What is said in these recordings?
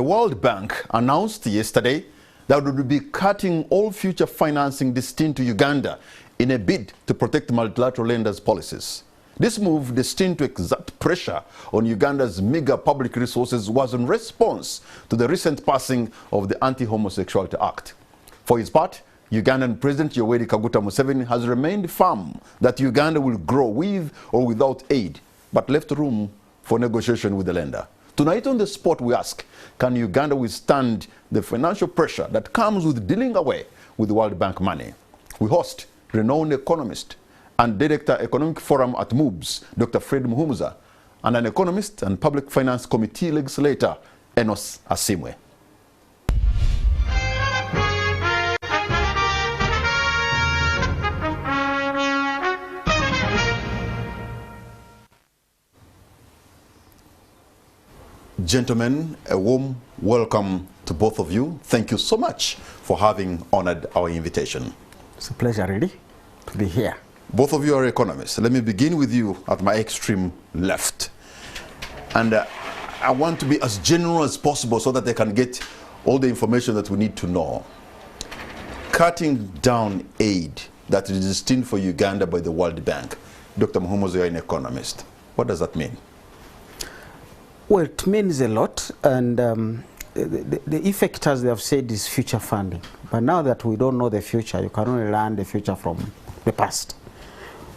The World Bank announced yesterday that it would be cutting all future financing destined to Uganda in a bid to protect multilateral lenders' policies. This move, destined to exert pressure on Uganda's meager public resources, was in response to the recent passing of the Anti-Homosexuality Act. For his part, Ugandan President Yoweri Kaguta Museveni has remained firm that Uganda will grow with or without aid, but left room for negotiation with the lender. Tonight on The Spot, we ask, can Uganda withstand the financial pressure that comes with dealing away with the World Bank money? We host renowned economist and Director Economic Forum at MOOBS, Dr. Fred Muhumuza, and an economist and Public Finance Committee legislator, Enos Asimwe. Gentlemen, a warm welcome to both of you. Thank you so much for having honored our invitation. It's a pleasure, really, to be here. Both of you are economists. Let me begin with you at my extreme left. And I want to be as general as possible so that they can get all the information that we need to know. Cutting down aid that is destined for Uganda by the World Bank. Dr. Muhumuza, you're an economist. What does that mean? Well, it means a lot, and the effect, as they have said, is future funding. But now that we don't know the future, you can only learn the future from the past.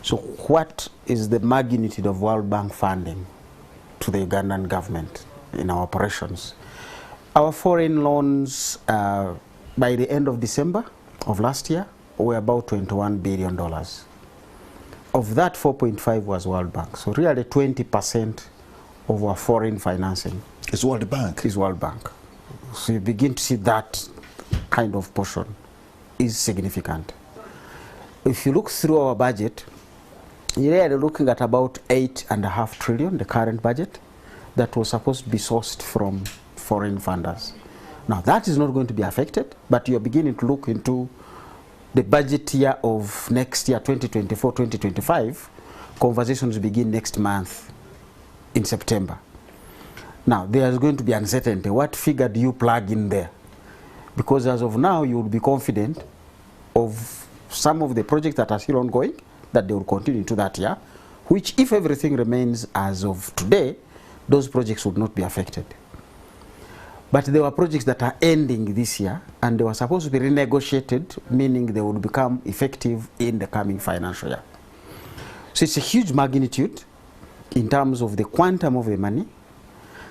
So what is the magnitude of World Bank funding to the Ugandan government in our operations? Our foreign loans, by the end of December of last year, were about $21 billion. Of that, 4.5 was World Bank. So really 20% of our foreign financing is World Bank. Is World Bank. So you begin to see that kind of portion is significant. If you look through our budget, you're looking at about 8.5 trillion, the current budget, that was supposed to be sourced from foreign funders. Now that is not going to be affected, but you're beginning to look into the budget year of next year, 2024-2025. Conversations begin next month in September. Now, there's going to be uncertainty. What figure do you plug in there? Because as of now, you will be confident of some of the projects that are still ongoing, that they will continue into that year, which, if everything remains as of today, those projects would not be affected. But there were projects that are ending this year, and they were supposed to be renegotiated, meaning they would become effective in the coming financial year. So it's a huge magnitude in terms of the quantum of the money.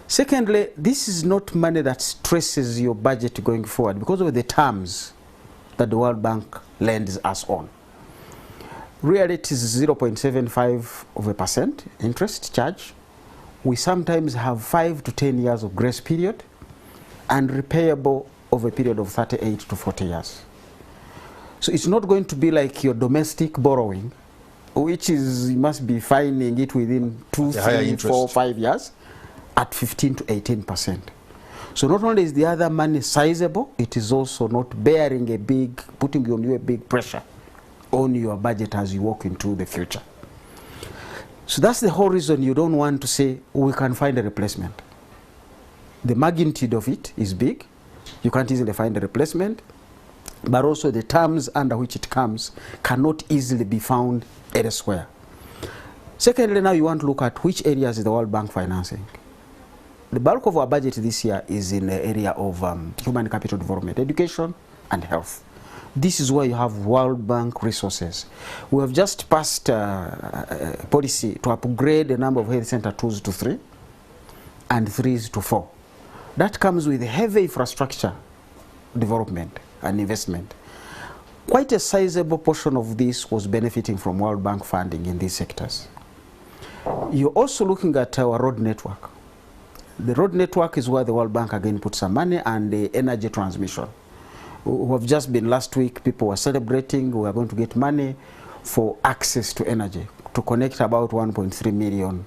Secondly, this is not money that stresses your budget going forward because of the terms that the World Bank lends us on. Really, it is 0.75% interest charge. We sometimes have 5 to 10 years of grace period and repayable over a period of 38 to 40 years. So it's not going to be like your domestic borrowing, which is, you must be finding it within 2, 3, 4, 5 years at 15 to 18%. So not only is the other money sizable, it is also not bearing a big, putting on you a big pressure on your budget as you walk into the future. So that's the whole reason you don't want to say, we can find a replacement. The magnitude of it is big. You can't easily find a replacement, but also the terms under which it comes cannot easily be found elsewhere. Secondly, now you want to look at which areas is the World Bank financing. The bulk of our budget this year is in the area of human capital development, education, and health. This is where you have World Bank resources. We have just passed a policy to upgrade the number of health center 2s to 3 and 3s to 4. That comes with heavy infrastructure development and investment. Quite a sizable portion of this was benefiting from World Bank funding in these sectors. You're also looking at our road network. The road network is where the World Bank again put some money, and the energy transmission. We have just been last week, people were celebrating, we are going to get money for access to energy to connect about 1.3 million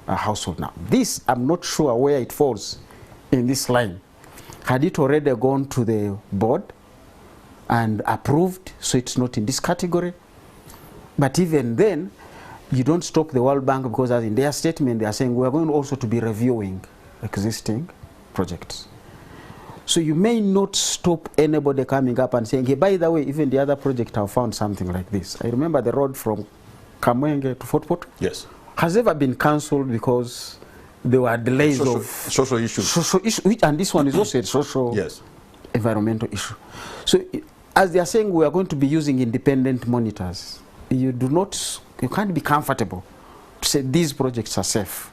households now. This, I'm not sure where it falls in this line. Had it already gone to the board and approved, so it's not in this category? But even then, you don't stop the World Bank, because as in their statement they are saying we are going also to be reviewing existing projects. So you may not stop anybody coming up and saying, hey, by the way, even the other project have found something like this. I remember the road from Kamwenge to Fort Portal. Yes. Has ever been cancelled because there were delays of social issues. Social issue, and this one is also a social yes. environmental issue. So as they are saying, we are going to be using independent monitors. You can't be comfortable to say these projects are safe,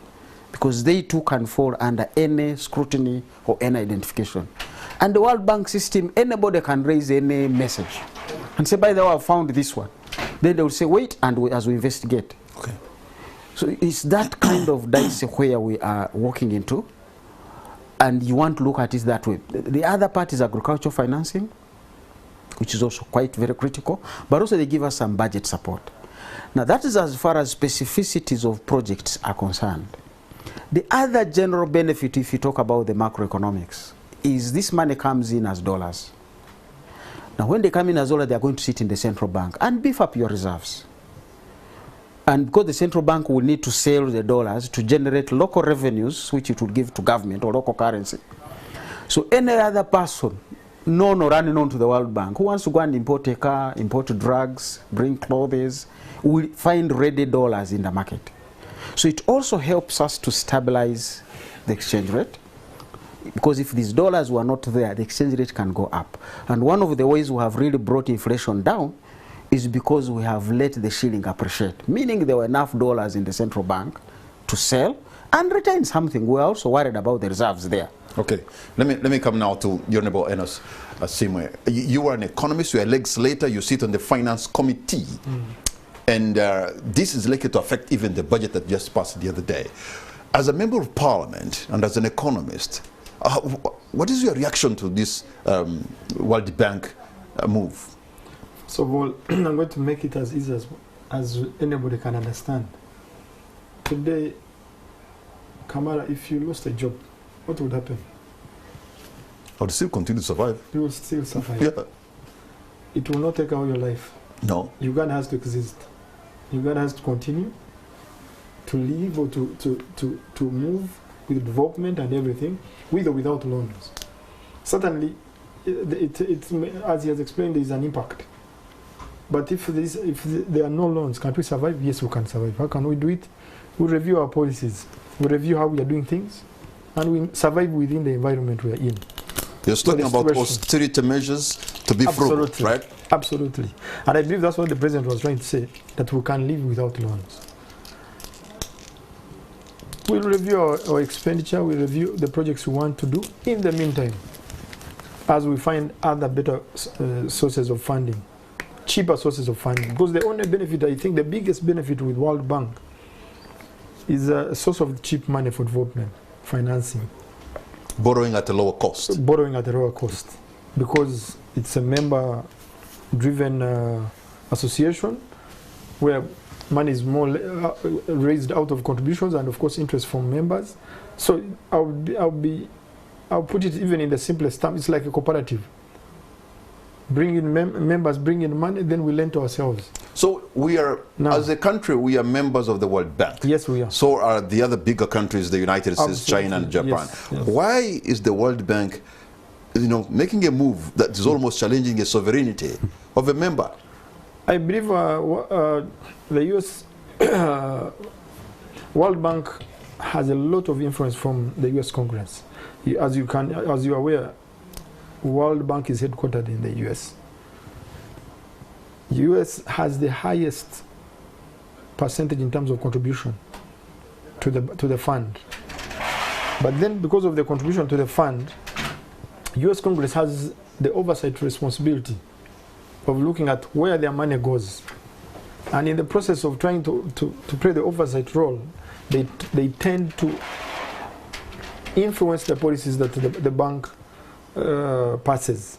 because they too can fall under any scrutiny or any identification. And the World Bank system, anybody can raise any message and say, by the way, I found this one. Then they will say, wait, and as we investigate. Okay. So it's that kind of dicey where we are walking into, and you want to look at it that way. The other part is agricultural financing, which is also quite very critical, but also they give us some budget support. Now that is as far as specificities of projects are concerned. The other general benefit, if you talk about the macroeconomics, is this money comes in as dollars. Now when they come in as dollars, they are going to sit in the central bank and beef up your reserves. And because the central bank will need to sell the dollars to generate local revenues, which it will give to government or local currency. So any other person, known or unknown to the World Bank, who wants to go and import a car, import drugs, bring clothes, will find ready dollars in the market. So it also helps us to stabilize the exchange rate, because if these dollars were not there, the exchange rate can go up. And one of the ways we have really brought inflation down is because we have let the shilling appreciate, meaning there were enough dollars in the central bank to sell and retain something. We're also worried about the reserves there. Okay, let me come now to your neighbor Enos Simwe. You are an economist, you are a legislator, you sit on the finance committee, and this is likely to affect even the budget that just passed the other day. As a member of parliament and as an economist, what is your reaction to this World Bank move? So, well, I'm going to make it as easy as anybody can understand. Today, Kamara, if you lost a job, what would happen? I would still continue to survive. You will still survive. Yeah. It will not take away your life. No. Uganda has to exist. Uganda has to continue to live or to move with development and everything, with or without loans. Certainly, as he has explained, there is an impact. But if there are no loans, can we survive? Yes, we can survive. How can we do it? We review our policies. We review how we are doing things, and we survive within the environment we are in. You're talking about austerity measures to be frugal, right? Absolutely. And I believe that's what the president was trying to say, that we can live without loans. We'll review our expenditure, we'll review the projects we want to do. In the meantime, as we find other better sources of funding, cheaper sources of funding, because the only benefit, I think the biggest benefit with World Bank is a source of cheap money for development, financing. Borrowing at a lower cost. Borrowing at a lower cost, because it's a member-driven association where money is more raised out of contributions and, of course, interest from members. So I'll put it even in the simplest term. It's like a cooperative. Bring in members, bring in money, then we lend to ourselves. So we are, now, as a country, we are members of the World Bank. Yes, we are. So are the other bigger countries, the United States, Absolutely. China, and Japan. Yes, yes. Why is the World Bank, making a move that is almost challenging the sovereignty of a member? I believe the U.S. World Bank has a lot of influence from the U.S. Congress. As you are aware, World Bank is headquartered in the U.S. U.S. has the highest percentage in terms of contribution to the fund. But then, because of the contribution to the fund, U.S. Congress has the oversight responsibility of looking at where their money goes. And in the process of trying to play the oversight role, they tend to influence the policies that the bank passes.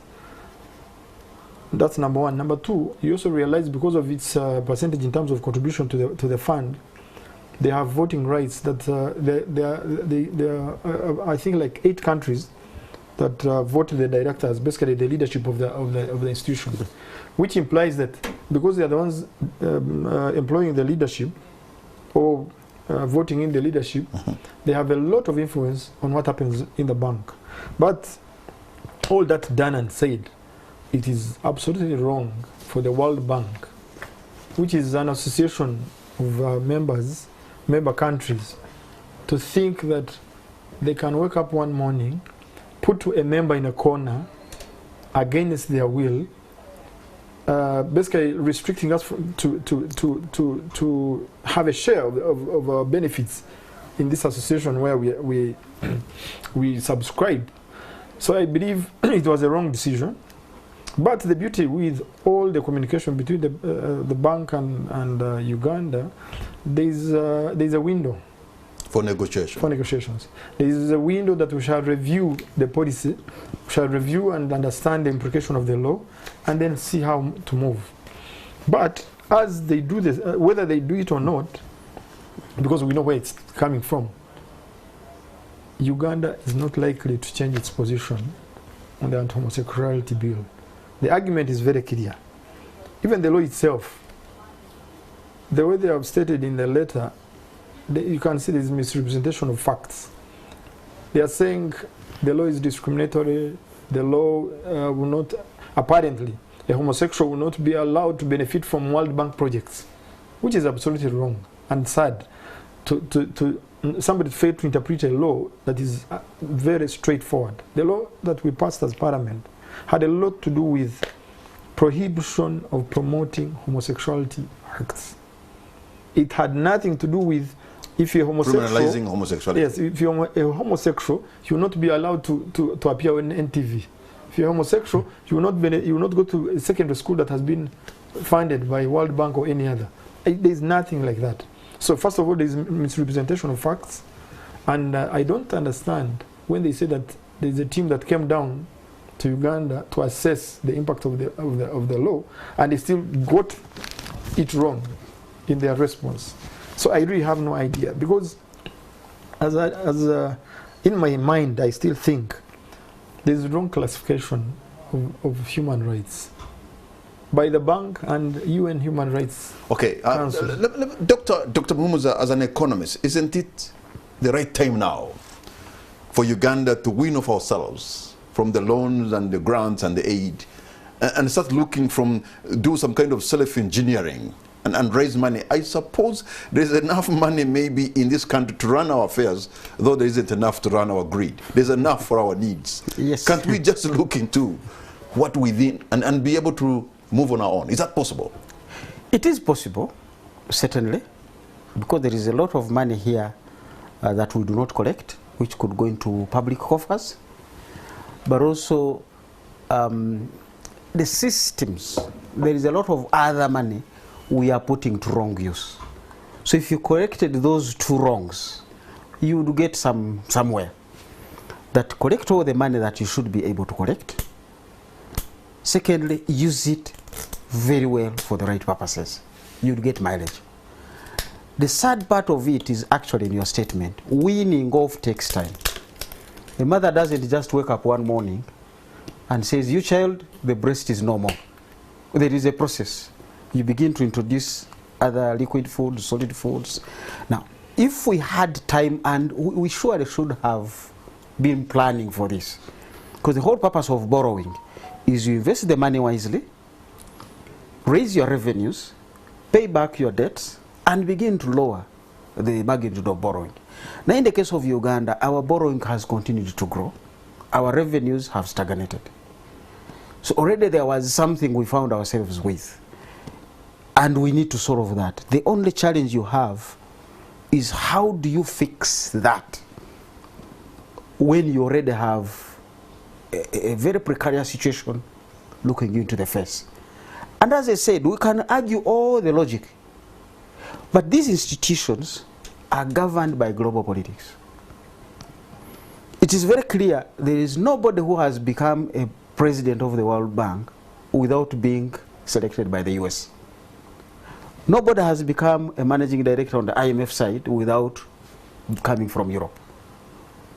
That's number one. Number two, you also realize because of its percentage in terms of contribution to the fund, they have voting rights. That there are I think like 8 countries that vote the directors, basically the leadership of the institution, which implies that because they are the ones employing the leadership or voting in the leadership, they have a lot of influence on what happens in the bank. But all that done and said, it is absolutely wrong for the World Bank, which is an association of member countries, to think that they can wake up one morning, put a member in a corner against their will, basically restricting us to have a share of our benefits in this association where we subscribe. So I believe it was a wrong decision. But the beauty with all the communication between the bank and Uganda, there's a window for negotiation. For negotiations, there is a window that we shall review the policy, we shall review and understand the implication of the law, and then see how to move. But as they do this, whether they do it or not, because we know where it's coming from, Uganda is not likely to change its position on the anti-homosexuality bill. The argument is very clear. Even the law itself, the way they have stated in the letter, you can see this misrepresentation of facts. They are saying the law is discriminatory, the law will not, apparently, a homosexual will not be allowed to benefit from World Bank projects, which is absolutely wrong and sad. Somebody failed to interpret a law that is very straightforward. The law that we passed as Parliament had a lot to do with prohibition of promoting homosexuality acts. It had nothing to do with if you're homosexual. Criminalizing homosexuality. Yes, if you're a homosexual, you will not be allowed to appear on NTV. If you're homosexual, you will not go to a secondary school that has been funded by World Bank or any other. There's nothing like that. So first of all, there's misrepresentation of facts, and I don't understand when they say that there's a team that came down to Uganda to assess the impact of the law, and they still got it wrong in their response. So I really have no idea, because in my mind I still think there's wrong classification of human rights by the bank and UN Human Rights Council. Dr. Muhumuza, as an economist, isn't it the right time now for Uganda to wean off ourselves from the loans and the grants and the aid and start looking do some kind of self-engineering and raise money? I suppose there's enough money maybe in this country to run our affairs, though there isn't enough to run our greed. There's enough for our needs. Yes. Can't we just look into what within and be able to move on our own? Is that possible? It is possible, certainly, because there is a lot of money here that we do not collect, which could go into public coffers, but also the systems. There is a lot of other money we are putting to wrong use. So if you corrected those two wrongs, you would get somewhere. That collect all the money that you should be able to collect. Secondly, use it very well for the right purposes. You'd get mileage. The sad part of it is actually in your statement. Weaning off takes time. A mother doesn't just wake up one morning and says, "You child, the breast is no more." There is a process. You begin to introduce other liquid foods, solid foods. Now, if we had time, and we surely should have been planning for this, because the whole purpose of borrowing is you invest the money wisely, raise your revenues, pay back your debts, and begin to lower the magnitude of borrowing. Now, in the case of Uganda, our borrowing has continued to grow. Our revenues have stagnated. So already there was something we found ourselves with, and we need to solve that. The only challenge you have is how do you fix that when you already have a very precarious situation looking you into the face. And as I said, we can argue all the logic, but these institutions are governed by global politics. It is very clear there is nobody who has become a president of the World Bank without being selected by the US. Nobody has become a managing director on the IMF side without coming from Europe.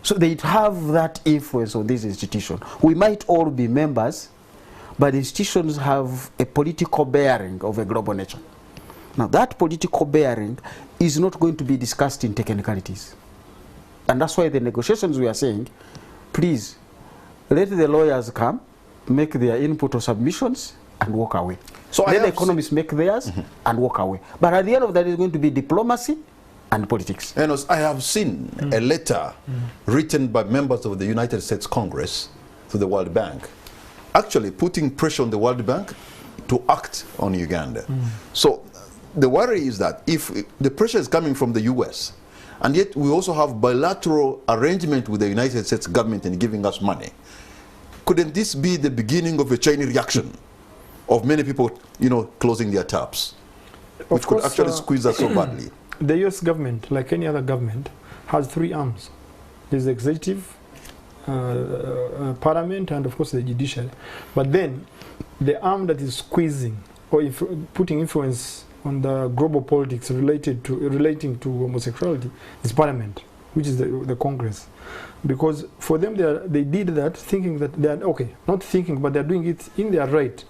So they have that influence on this institution. We might all be members, but institutions have a political bearing of a global nature. Now that political bearing is not going to be discussed in technicalities. And that's why the negotiations we are saying, please, let the lawyers come, make their input or submissions, and walk away. So let the economists make theirs and walk away. But at the end of that, it's going to be diplomacy and politics. And I have seen a letter written by members of the United States Congress to the World Bank, actually putting pressure on the World Bank to act on Uganda. So the worry is that if the pressure is coming from the US, and yet we also have bilateral arrangement with the United States government in giving us money, couldn't this be the beginning of a chain reaction of many people, you know, closing their taps, which could actually squeeze us so badly? The US government, like any other government, has three arms. There's the executive, parliament, and of course the judiciary. But then the arm that is squeezing or putting influence on the global politics relating to homosexuality is parliament, which is the Congress. Because for them, they did that thinking that they are, okay, not thinking, but they're doing it in their right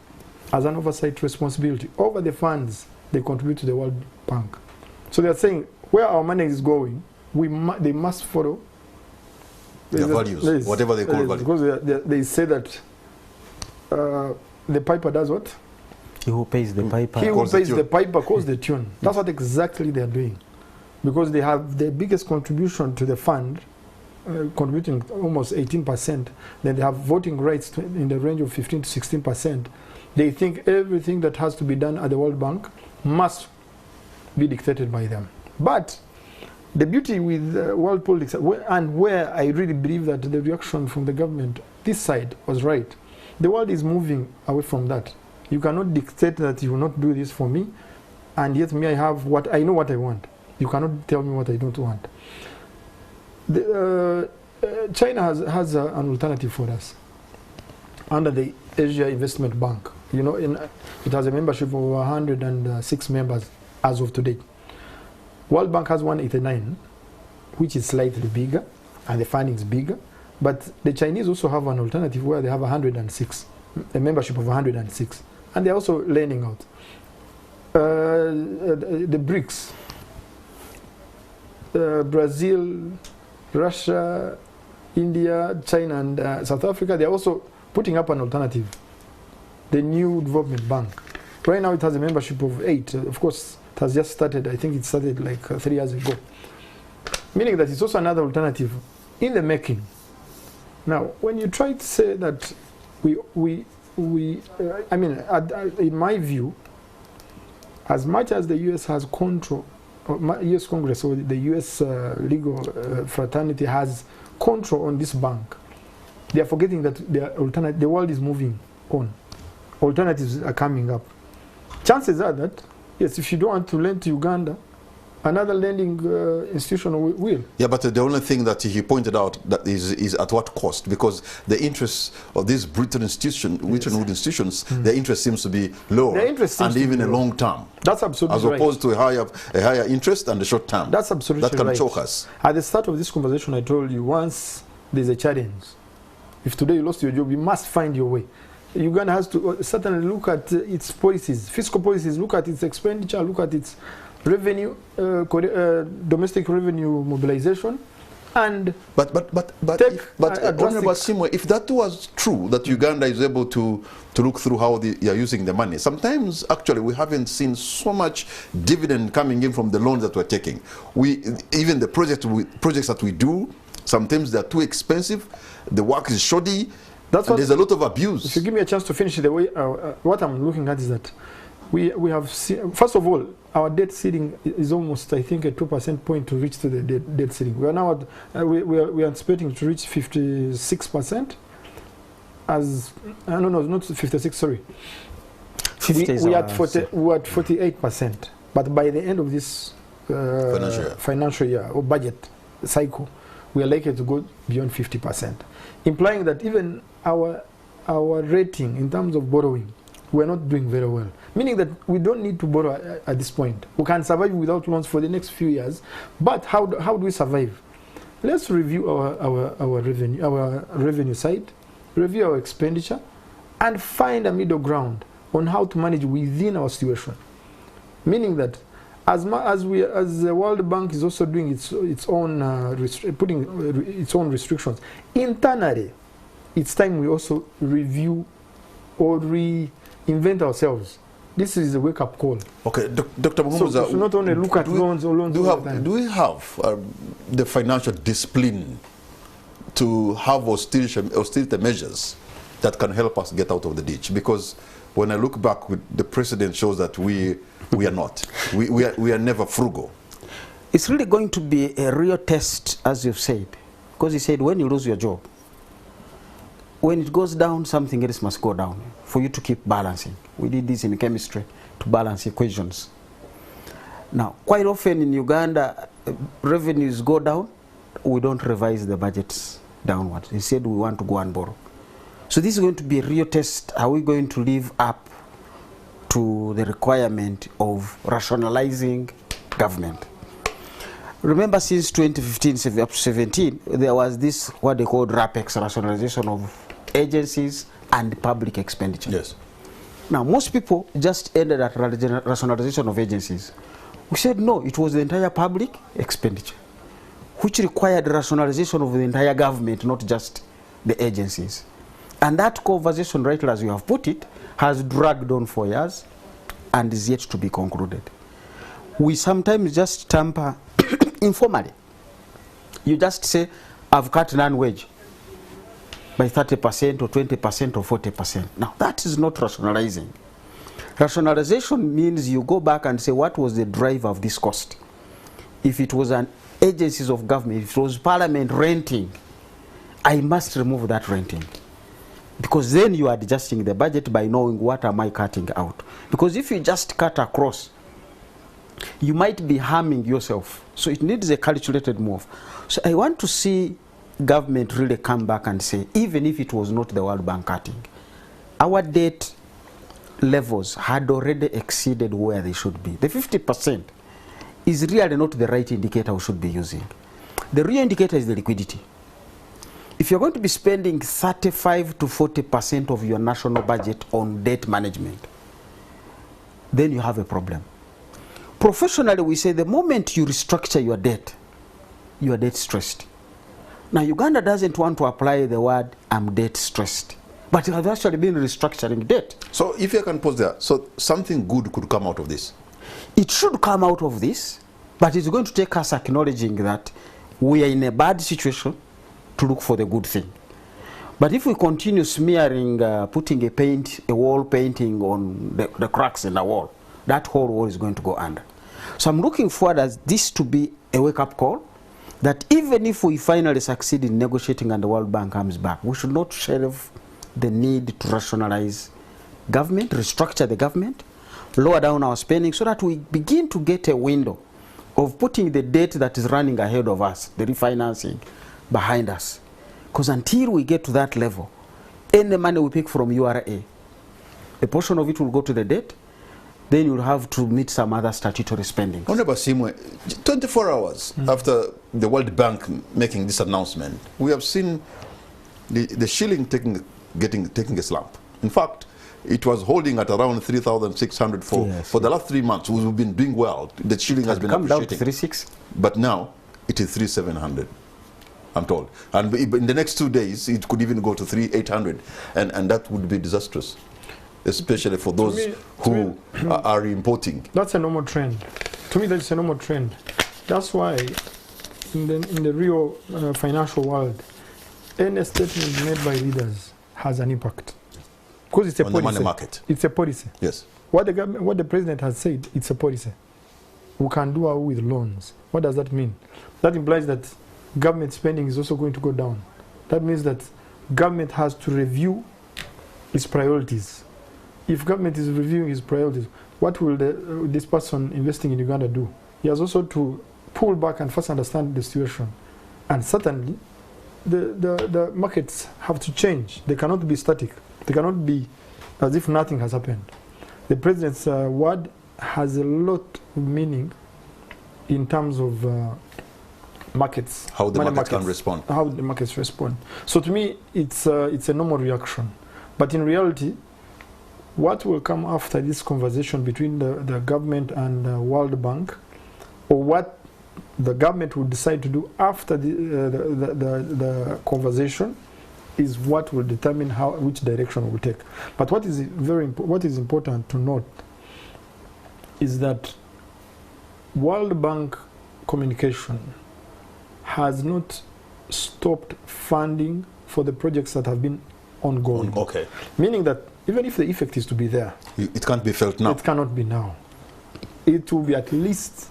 as an oversight responsibility over the funds they contribute to the World Bank. So they are saying where our money is going, they must follow their values, whatever they call values. Because they say that the piper does what? He who pays the piper. He who pays the piper calls the tune. That's what exactly they are doing. Because they have the biggest contribution to the fund, contributing almost 18%. Then they have voting rights in the range of 15 to 16%. They think everything that has to be done at the World Bank must be dictated by them. But the beauty with world politics, and where I really believe that the reaction from the government, this side, was right. The world is moving away from that. You cannot dictate that you will not do this for me, and yet me, I have what I know what I want. You cannot tell me what I don't want. China has an alternative for us under the Asia Investment Bank. You know, it has a membership of 106 members as of today. World Bank has 189, which is slightly bigger, and the funding is bigger. But the Chinese also have an alternative where they have 106, a membership of 106, and they're also learning out. The BRICS, Brazil, Russia, India, China, and South Africa, they're also putting up an alternative, the New Development Bank. Right now it has a membership of 8. Of course, it has just started. I think it started like 3 years ago. Meaning that it's also another alternative in the making. Now, when you try to say that I mean, in my view, as much as the US has control, or US Congress or the US legal fraternity has control on this bank, they are forgetting that the world is moving on. Alternatives are coming up. Chances are that, yes, if you don't want to lend to Uganda, another lending institution will. Yeah, but the only thing that he pointed out that is at what cost? Because the interests of these Bretton Woods institutions, their interest seems to be lower, and even a long term. That's absolutely right. As opposed to a higher interest and a short term. That's absolutely right. That can choke us. At the start of this conversation, I told you, once there's a challenge, if today you lost your job, you must find your way. Uganda has to certainly look at its policies, fiscal policies, look at its expenditure, look at its revenue, domestic revenue mobilization, and but if that was true, that Uganda is able to look through how they are using the money, sometimes actually we haven't seen so much dividend coming in from the loans that we're taking. Even the projects that we do, sometimes they're too expensive, the work is shoddy. There's a lot of abuse. If you give me a chance to finish the way, what I'm looking at is that we have seen, first of all, our debt ceiling is almost, I think, a 2% point to reach to the debt ceiling. We are now at, we are expecting to reach 56%. As no, not 56. Sorry, we are at 48%. But by the end of this financial year or budget cycle, we are likely to go beyond 50%, implying that even our rating in terms of borrowing, we're not doing very well. Meaning that we don't need to borrow at this point. We can survive without loans for the next few years. But how do we survive? Let's review our revenue side, review our expenditure, and find a middle ground on how to manage within our situation. Meaning that as the World Bank is also doing its own putting its own restrictions internally, it's time we also review or reinvent ourselves. This is a wake-up call. Okay, Dr. Muhumuza, so not only look at loans or loans all the time. Do we have the financial discipline to have austerity measures that can help us get out of the ditch? Because when I look back, the precedent shows that we are not. We are never frugal. It's really going to be a real test, as you've said. Because he said, when you lose your job, when it goes down, something else must go down for you to keep balancing. We did this in chemistry to balance equations. Now, quite often in Uganda, revenues go down, we don't revise the budgets downwards. Instead, we want to go and borrow. So this is going to be a real test. Are we going to live up to the requirement of rationalizing government? Remember, since 2015 up to 17, there was this, what they called RAPEX, rationalization of agencies and public expenditure. Yes. Now, most people just ended at rationalization of agencies. We said, no, it was the entire public expenditure, which required rationalization of the entire government, not just the agencies. And that conversation, right as you have put it, has dragged on for years and is yet to be concluded. We sometimes just tamper informally. You just say, I've cut non-wage by 30% or 20% or 40%. Now, that is not rationalizing. Rationalization means you go back and say, what was the driver of this cost? If it was an agencies of government, if it was parliament renting, I must remove that renting. Because then you are adjusting the budget by knowing what am I cutting out. Because if you just cut across, you might be harming yourself. So it needs a calculated move. So I want to see government really come back and say, even if it was not the World Bank cutting, our debt levels had already exceeded where they should be. The 50% is really not the right indicator we should be using. The real indicator is the liquidity. If you're going to be spending 35 to 40% of your national budget on debt management, then you have a problem. Professionally, we say the moment you restructure your debt stressed. Now, Uganda doesn't want to apply the word I'm debt stressed, but it has actually been restructuring debt. So if you can pause there, so something good could come out of this? It should come out of this, but it's going to take us acknowledging that we are in a bad situation to look for the good thing. But if we continue smearing, putting a wall painting on the cracks in the wall, that whole wall is going to go under. So I'm looking forward as this to be a wake-up call, that even if we finally succeed in negotiating and the World Bank comes back, we should not shelve the need to rationalize government, restructure the government, lower down our spending so that we begin to get a window of putting the debt that is running ahead of us, the refinancing, behind us. Because until we get to that level, any money we pick from URA, a portion of it will go to the debt, then you'll have to meet some other statutory spending. Honorable Simwe, 24 hours after the World Bank making this announcement, we have seen the shilling taking a slump. In fact, it was holding at around 3,600 for the last 3 months. We've been doing well. The shilling has been come appreciating. down to 3,600. But now it is 3,700. I'm told. And in the next 2 days, it could even go to 3,800. And that would be disastrous, especially for those who are importing. That's a normal trend. To me, that's a normal trend. That's why in the real financial world, any statement made by leaders has an impact. Because it's a policy. On the money market. It's a policy. Yes. What the president has said, it's a policy. We can do away with loans. What does that mean? That implies that government spending is also going to go down. That means that government has to review its priorities. If government is reviewing its priorities, what will this person investing in Uganda do? He has also to pull back and first understand the situation. And certainly, the markets have to change. They cannot be static. They cannot be as if nothing has happened. The president's word has a lot of meaning in terms of markets. How the markets can respond. How the markets respond. So to me, it's a normal reaction. But in reality, what will come after this conversation between the government and the World Bank, or what the government will decide to do after the conversation, is what will determine which direction we'll take. But what is important to note is that World Bank communication has not stopped funding for the projects that have been ongoing. Okay. Meaning that even if the effect is to be there, it can't be felt now. It cannot be now. It will be at least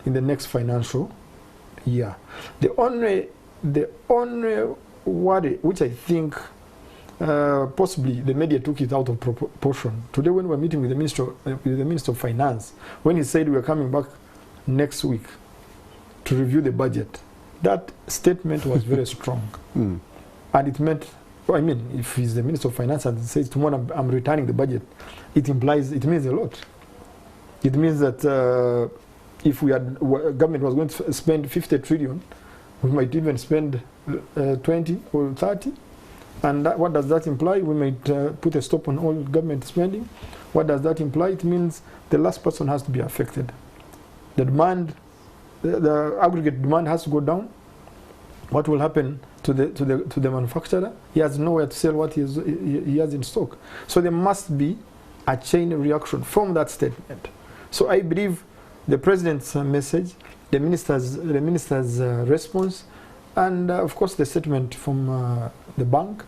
in the next financial year. The only worry, which I think possibly the media took it out of proportion. Today, when we were meeting with the Minister of Finance, when he said we are coming back next week to review the budget, that statement was very strong. And it meant, I mean, if he's the Minister of Finance and says tomorrow I'm returning the budget, it means a lot. It means that if government was going to spend 50 trillion, we might even spend 20 or 30. And what does that imply? We might put a stop on all government spending. What does that imply? It means the last person has to be affected. The demand, the aggregate demand has to go down. What will happen to the manufacturer? He has nowhere to sell what he has in stock. So there must be a chain reaction from that statement. So I believe the president's message, the minister's response, and of course the statement from the bank,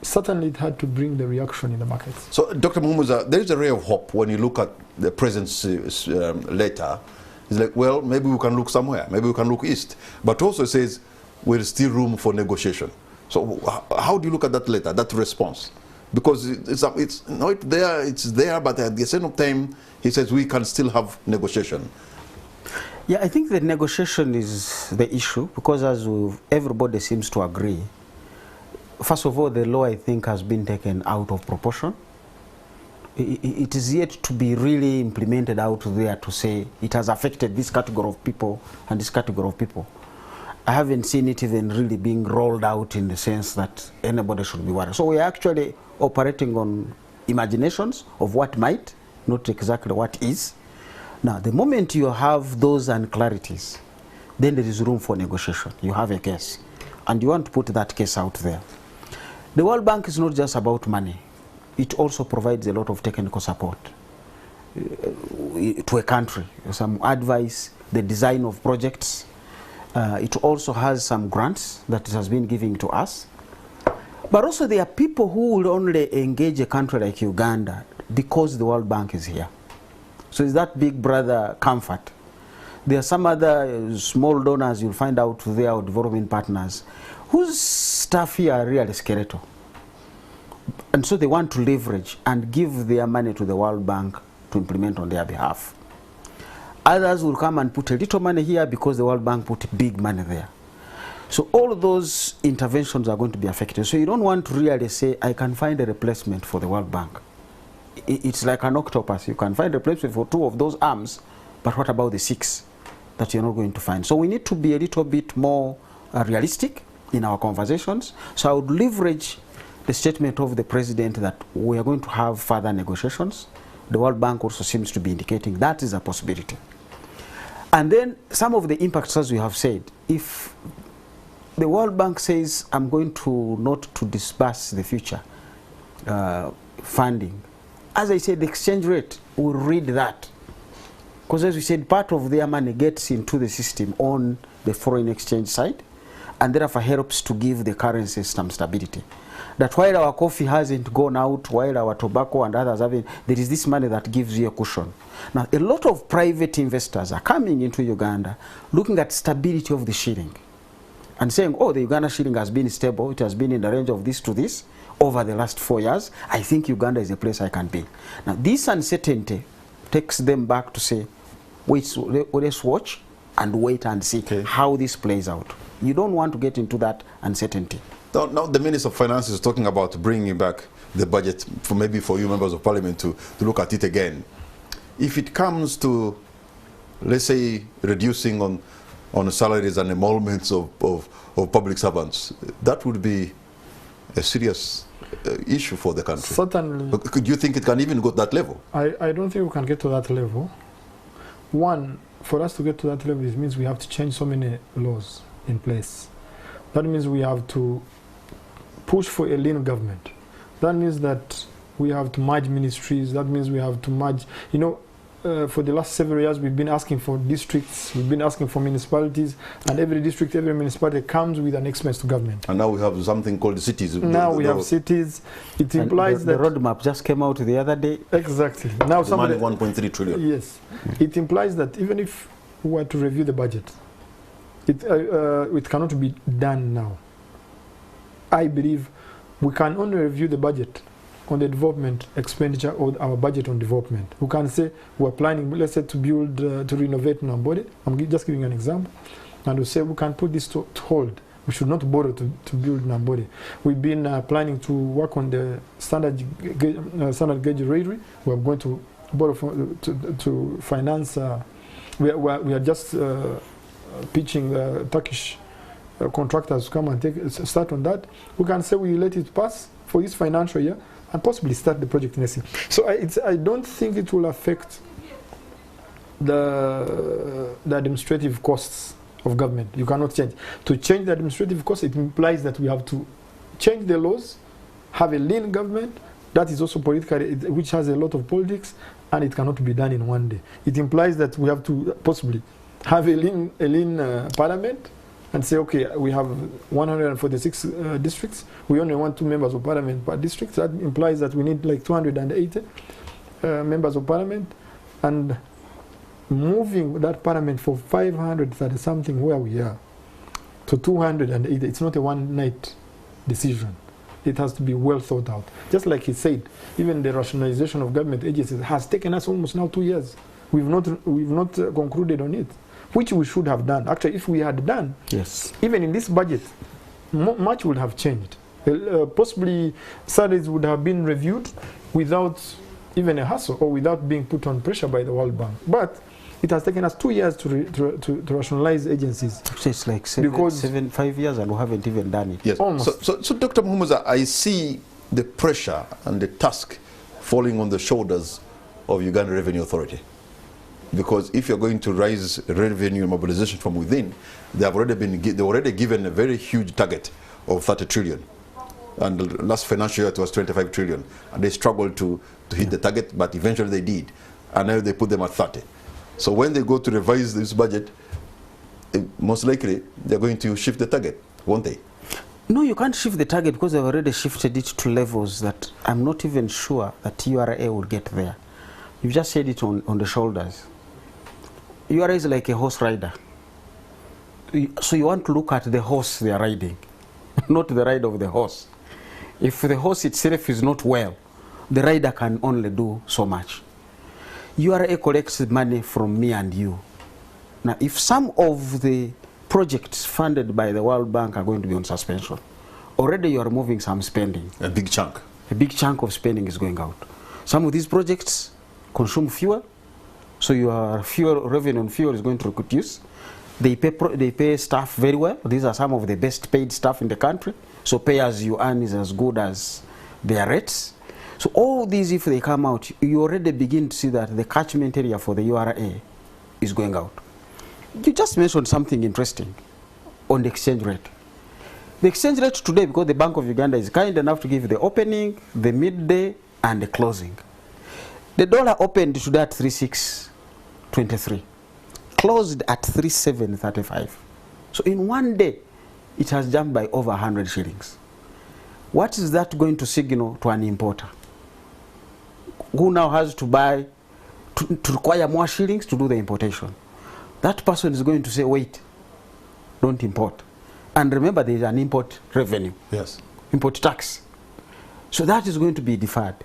certainly it had to bring the reaction in the markets. So, Dr. Mumuza, there is a ray of hope when you look at the president's letter. It's like, well, maybe we can look somewhere, maybe we can look east. But also says there's still room for negotiation. So how do you look at that letter, that response? Because it's there, but at the same time, he says we can still have negotiation. Yeah, I think the negotiation is the issue, because as everybody seems to agree, first of all, the law, I think, has been taken out of proportion. It is yet to be really implemented out there to say it has affected this category of people and this category of people. I haven't seen it even really being rolled out in the sense that anybody should be worried. So we are actually operating on imaginations of what might, not exactly what is. Now, the moment you have those unclarities, then there is room for negotiation. You have a case, and you want to put that case out there. The World Bank is not just about money. It also provides a lot of technical support to a country, some advice, the design of projects. It also has some grants that it has been giving to us. But also there are people who will only engage a country like Uganda because the World Bank is here. So it's that big brother comfort. There are some other small donors you'll find out there, or development partners, whose staff here are really skeletal. And so they want to leverage and give their money to the World Bank to implement on their behalf. Others will come and put a little money here because the World Bank put big money there. So all those interventions are going to be affected. So you don't want to really say, I can find a replacement for the World Bank. It's like an octopus. You can find a replacement for 2 of those arms, but what about the 6 that you're not going to find? So we need to be a little bit more realistic in our conversations. So I would leverage the statement of the president that we are going to have further negotiations. The World Bank also seems to be indicating that is a possibility. And then some of the impacts, as we have said, if the World Bank says, I'm going to not to disburse the future funding, as I said, the exchange rate will read that. Because as we said, part of their money gets into the system on the foreign exchange side, and therefore helps to give the currency some stability. That while our coffee hasn't gone out, while our tobacco and others haven't, there is this money that gives you a cushion. Now, a lot of private investors are coming into Uganda looking at stability of the shilling and saying, oh, the Uganda shilling has been stable, it has been in the range of this to this over the last 4 years. I think Uganda is a place I can be. Now, this uncertainty takes them back to say, wait, let's watch and wait and see how this plays out. You don't want to get into that uncertainty. Now the Minister of Finance is talking about bringing back the budget for maybe for you members of Parliament to look at it again. If it comes to, let's say, reducing on salaries and emoluments of public servants, that would be a serious issue for the country. Certainly. Could you think it can even go to that level? I don't think we can get to that level. One, for us to get to that level, it means we have to change so many laws in place. That means we have to push for a lean government. That means that we have to merge ministries. That means we have to merge, you know, for the last several years, we've been asking for districts, we've been asking for municipalities, and every district, every municipality comes with an expense to government. And now we have something called cities. Now we have cities. It implies that the roadmap just came out the other day. Exactly. Now somebody 1.3 trillion. Yes. It implies that even if we were to review the budget, it cannot be done now. I believe we can only review the budget on the development expenditure or our budget on development. We can say we're planning, let's say, to build, to renovate Nambode. I'm just giving an example. And we say we can put this to hold. We should not borrow to build Nambode. We've been planning to work on the standard gauge railway. We're going to borrow to finance. We are just pitching Turkish contractors to come and start on that. We can say we let it pass for this financial year and possibly start the project next year. So I don't think it will affect the administrative costs of government. You cannot change. To change the administrative costs, it implies that we have to change the laws, have a lean government that is also political, which has a lot of politics, and it cannot be done in one day. It implies that we have to possibly have a lean parliament and say, okay, we have 146 districts. We only want 2 members of parliament per district. That implies that we need like 280 members of parliament. And moving that parliament for 530 something where we are to 280, it's not a one-night decision. It has to be well thought out. Just like he said, even the rationalization of government agencies has taken us almost now 2 years. We've not concluded on it, which we should have done. Actually, if we had done, yes, even in this budget, much would have changed. Possibly salaries would have been reviewed without even a hassle or without being put on pressure by the World Bank. But it has taken us 2 years to rationalize agencies. So it's like 5 years and we haven't even done it. Yes. Almost. So Dr. Muhumuza, I see the pressure and the task falling on the shoulders of Uganda Revenue Authority. Because if you're going to raise revenue mobilization from within, they have already given a very huge target of 30 trillion. And the last financial year it was 25 trillion. And they struggled to hit the target, but eventually they did. And now they put them at 30. So when they go to revise this budget, most likely they're going to shift the target, won't they? No, you can't shift the target because they've already shifted it to levels that I'm not even sure that URA will get there. You've just said it on the shoulders. URA is like a horse rider. So you want to look at the horse they are riding, not the ride of the horse. If the horse itself is not well, the rider can only do so much. URA collects money from me and you. Now, if some of the projects funded by the World Bank are going to be on suspension, already you are moving some spending. A big chunk. A big chunk of spending is going out. Some of these projects consume fuel, so your fuel revenue on fuel is going to reduce. They pay staff very well. These are some of the best paid staff in the country. So pay as you earn is as good as their rates. So all these, if they come out, you already begin to see that the catchment area for the URA is going out. You just mentioned something interesting on the exchange rate. The exchange rate today, because the Bank of Uganda is kind enough to give the opening, the midday, and the closing. The dollar opened today at 36.23, closed at 37.35. So in one day, it has jumped by over 100 shillings. What is that going to signal to an importer who now has to buy, to require more shillings to do the importation? That person is going to say, wait, don't import. And remember, there is an import revenue. Yes. Import tax. So that is going to be deferred.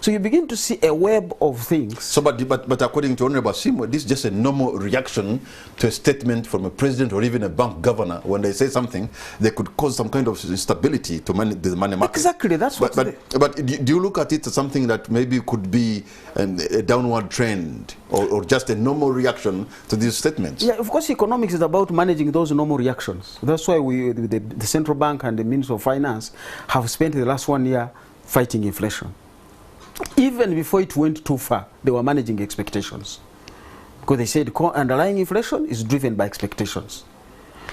So you begin to see a web of things. So, but according to Honorable Simo, this is just a normal reaction to a statement from a president or even a bank governor. When they say something, they could cause some kind of instability to the money market. Exactly, that's what. But do you look at it as something that maybe could be a downward trend or just a normal reaction to these statements? Yeah, of course, economics is about managing those normal reactions. That's why the central bank and the Minister of Finance have spent the last 1 year fighting inflation. Even before it went too far, they were managing expectations. Because they said underlying inflation is driven by expectations.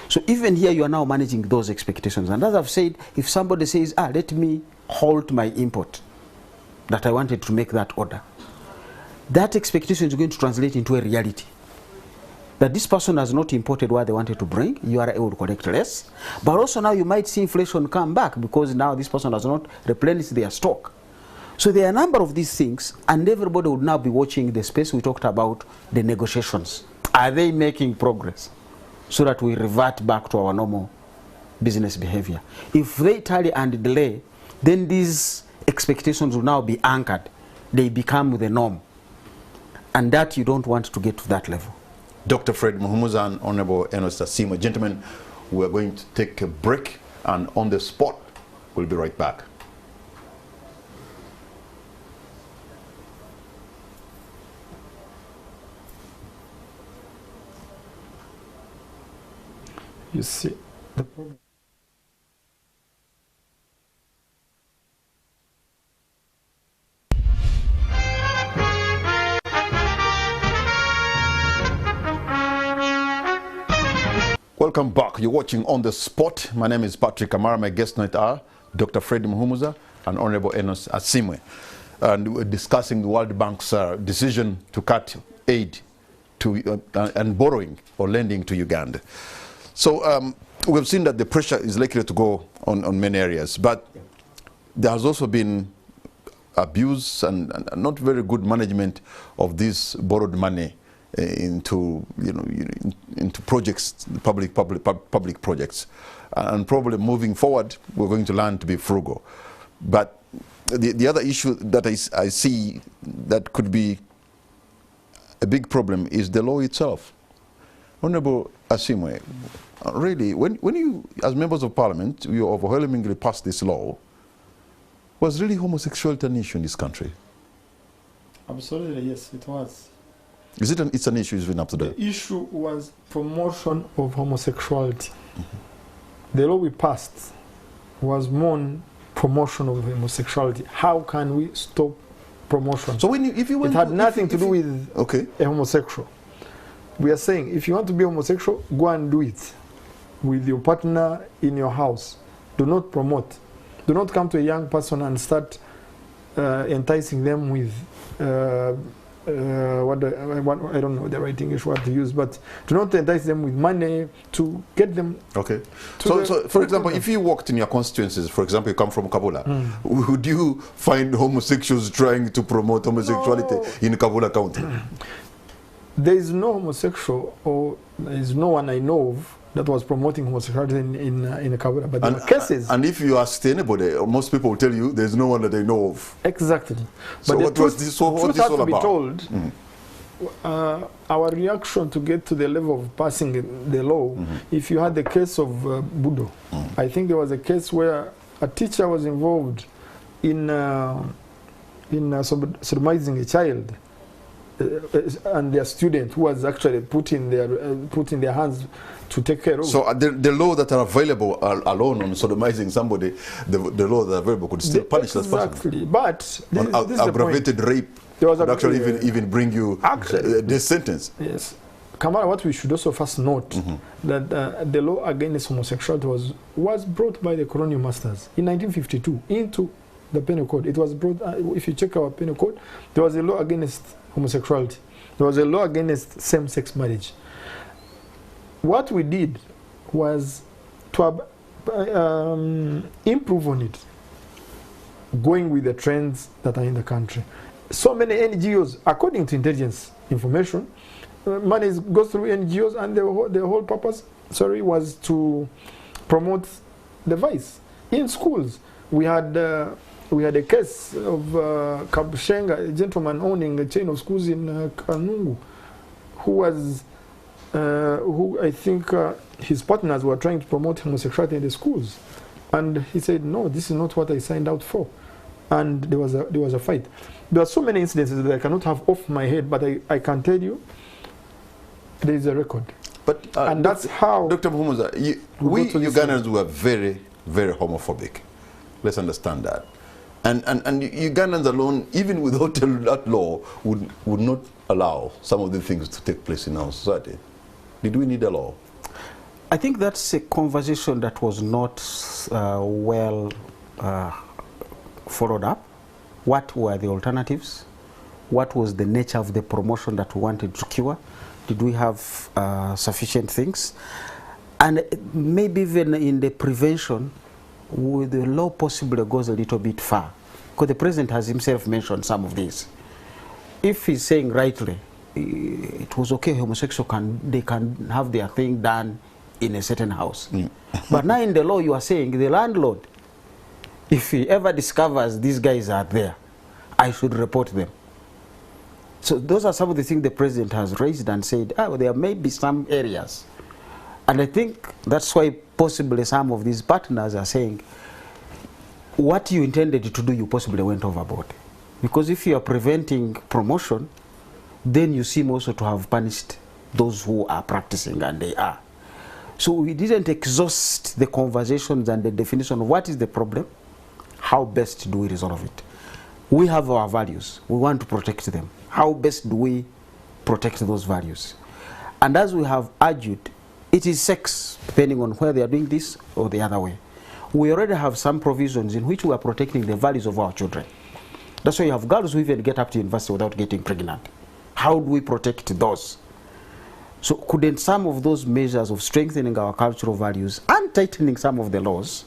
So even here you are now managing those expectations. And as I've said, if somebody says, let me halt my import, that I wanted to make that order, that expectation is going to translate into a reality. That this person has not imported what they wanted to bring, you are able to collect less. But also now you might see inflation come back because now this person has not replenished their stock. So there are a number of these things, and everybody would now be watching the space we talked about, the negotiations. Are they making progress? So that we revert back to our normal business behavior. If they tarry and delay, then these expectations will now be anchored. They become the norm. And that you don't want to get to that level. Dr. Fred Muhumuza and Honorable Enos Asimo. Gentlemen, we are going to take a break, and on the spot, we'll be right back. You see, the problem. Welcome back. You're watching On the Spot. My name is Patrick Amara. My guests tonight are Dr. Fred Muhumuza and Honorable Enos Asimo. And we're discussing the World Bank's decision to cut aid to and borrowing or lending to Uganda. So we've seen that the pressure is likely to go on many areas, but there has also been abuse and not very good management of this borrowed money into into projects, public projects, and probably moving forward we're going to learn to be frugal. But the other issue that I see that could be a big problem is the law itself. Honorable Asimo, really, when you, as members of parliament, you overwhelmingly passed this law, was really homosexuality an issue in this country? Absolutely, yes, it was. Is it it's an issue even up to date? The issue was promotion of homosexuality. Mm-hmm. The law we passed was more on promotion of homosexuality. How can we stop promotion? So when if you want it had nothing to do with a homosexual. We are saying if you want to be homosexual, go and do it with your partner in your house. Do not promote. Do not come to a young person and start enticing them with I don't know the right English word to use, but do not entice them with money to get them. Okay. So for example, if you walked in your constituencies, for example, you come from Kabula, would you find homosexuals trying to promote homosexuality in Kabula County? There is no homosexual, or there is no one I know of that was promoting homosexuality in Kabula, but there were cases. And if you ask anybody, most people will tell you there's no one that they know of. Exactly. So but what was this? So what this all about? Told, our reaction to get to the level of passing the law, if you had the case of Budo, I think there was a case where a teacher was involved in sodomizing a child. And their student who was actually put in their hands to take care of. So the law that are available alone on sodomizing somebody, the law that are available could still punish that person. Exactly, but this aggravated rape would actually even bring you this sentence. Yes. Kamara, what we should also first note that the law against homosexuality was brought by the colonial masters in 1952 into the penal code. It was brought, if you check our penal code, there was a law against homosexuality. There was a law against same-sex marriage. What we did was to improve on it, going with the trends that are in the country. So many NGOs, according to intelligence information, money goes through NGOs, and the whole purpose, was to promote the vice in schools. We had a case of Kabushenga, a gentleman owning a chain of schools in Kanungu, who I think his partners were trying to promote homosexuality in the schools, and he said, "No, this is not what I signed out for," and there was a fight. There are so many incidences that I cannot have off my head, but I can tell you there is a record. But and that's how, Dr. Muhumuza, we Ugandans were very, very homophobic. Let's understand that. And Ugandans alone, even without that law, would not allow some of the things to take place in our society. Did we need a law? I think that's a conversation that was not well followed up. What were the alternatives? What was the nature of the promotion that we wanted to cure? Did we have sufficient things? And maybe even in the prevention, the law possibly goes a little bit far. Because the president has himself mentioned some of these. If he's saying rightly, it was okay, homosexuals can have their thing done in a certain house. But now in the law you are saying the landlord, if he ever discovers these guys are there, I should report them. So those are some of the things the president has raised and said, oh, there may be some areas. And I think that's why possibly some of these partners are saying, what you intended to do, you possibly went overboard. Because if you are preventing promotion, then you seem also to have punished those who are practicing, and they are. So we didn't exhaust the conversations and the definition of what is the problem, how best do we resolve it. We have our values, we want to protect them. How best do we protect those values? And as we have argued, it is sex, depending on where they are doing this or the other way. We already have some provisions in which we are protecting the values of our children. That's why you have girls who even get up to university without getting pregnant. How do we protect those? So couldn't some of those measures of strengthening our cultural values and tightening some of the laws,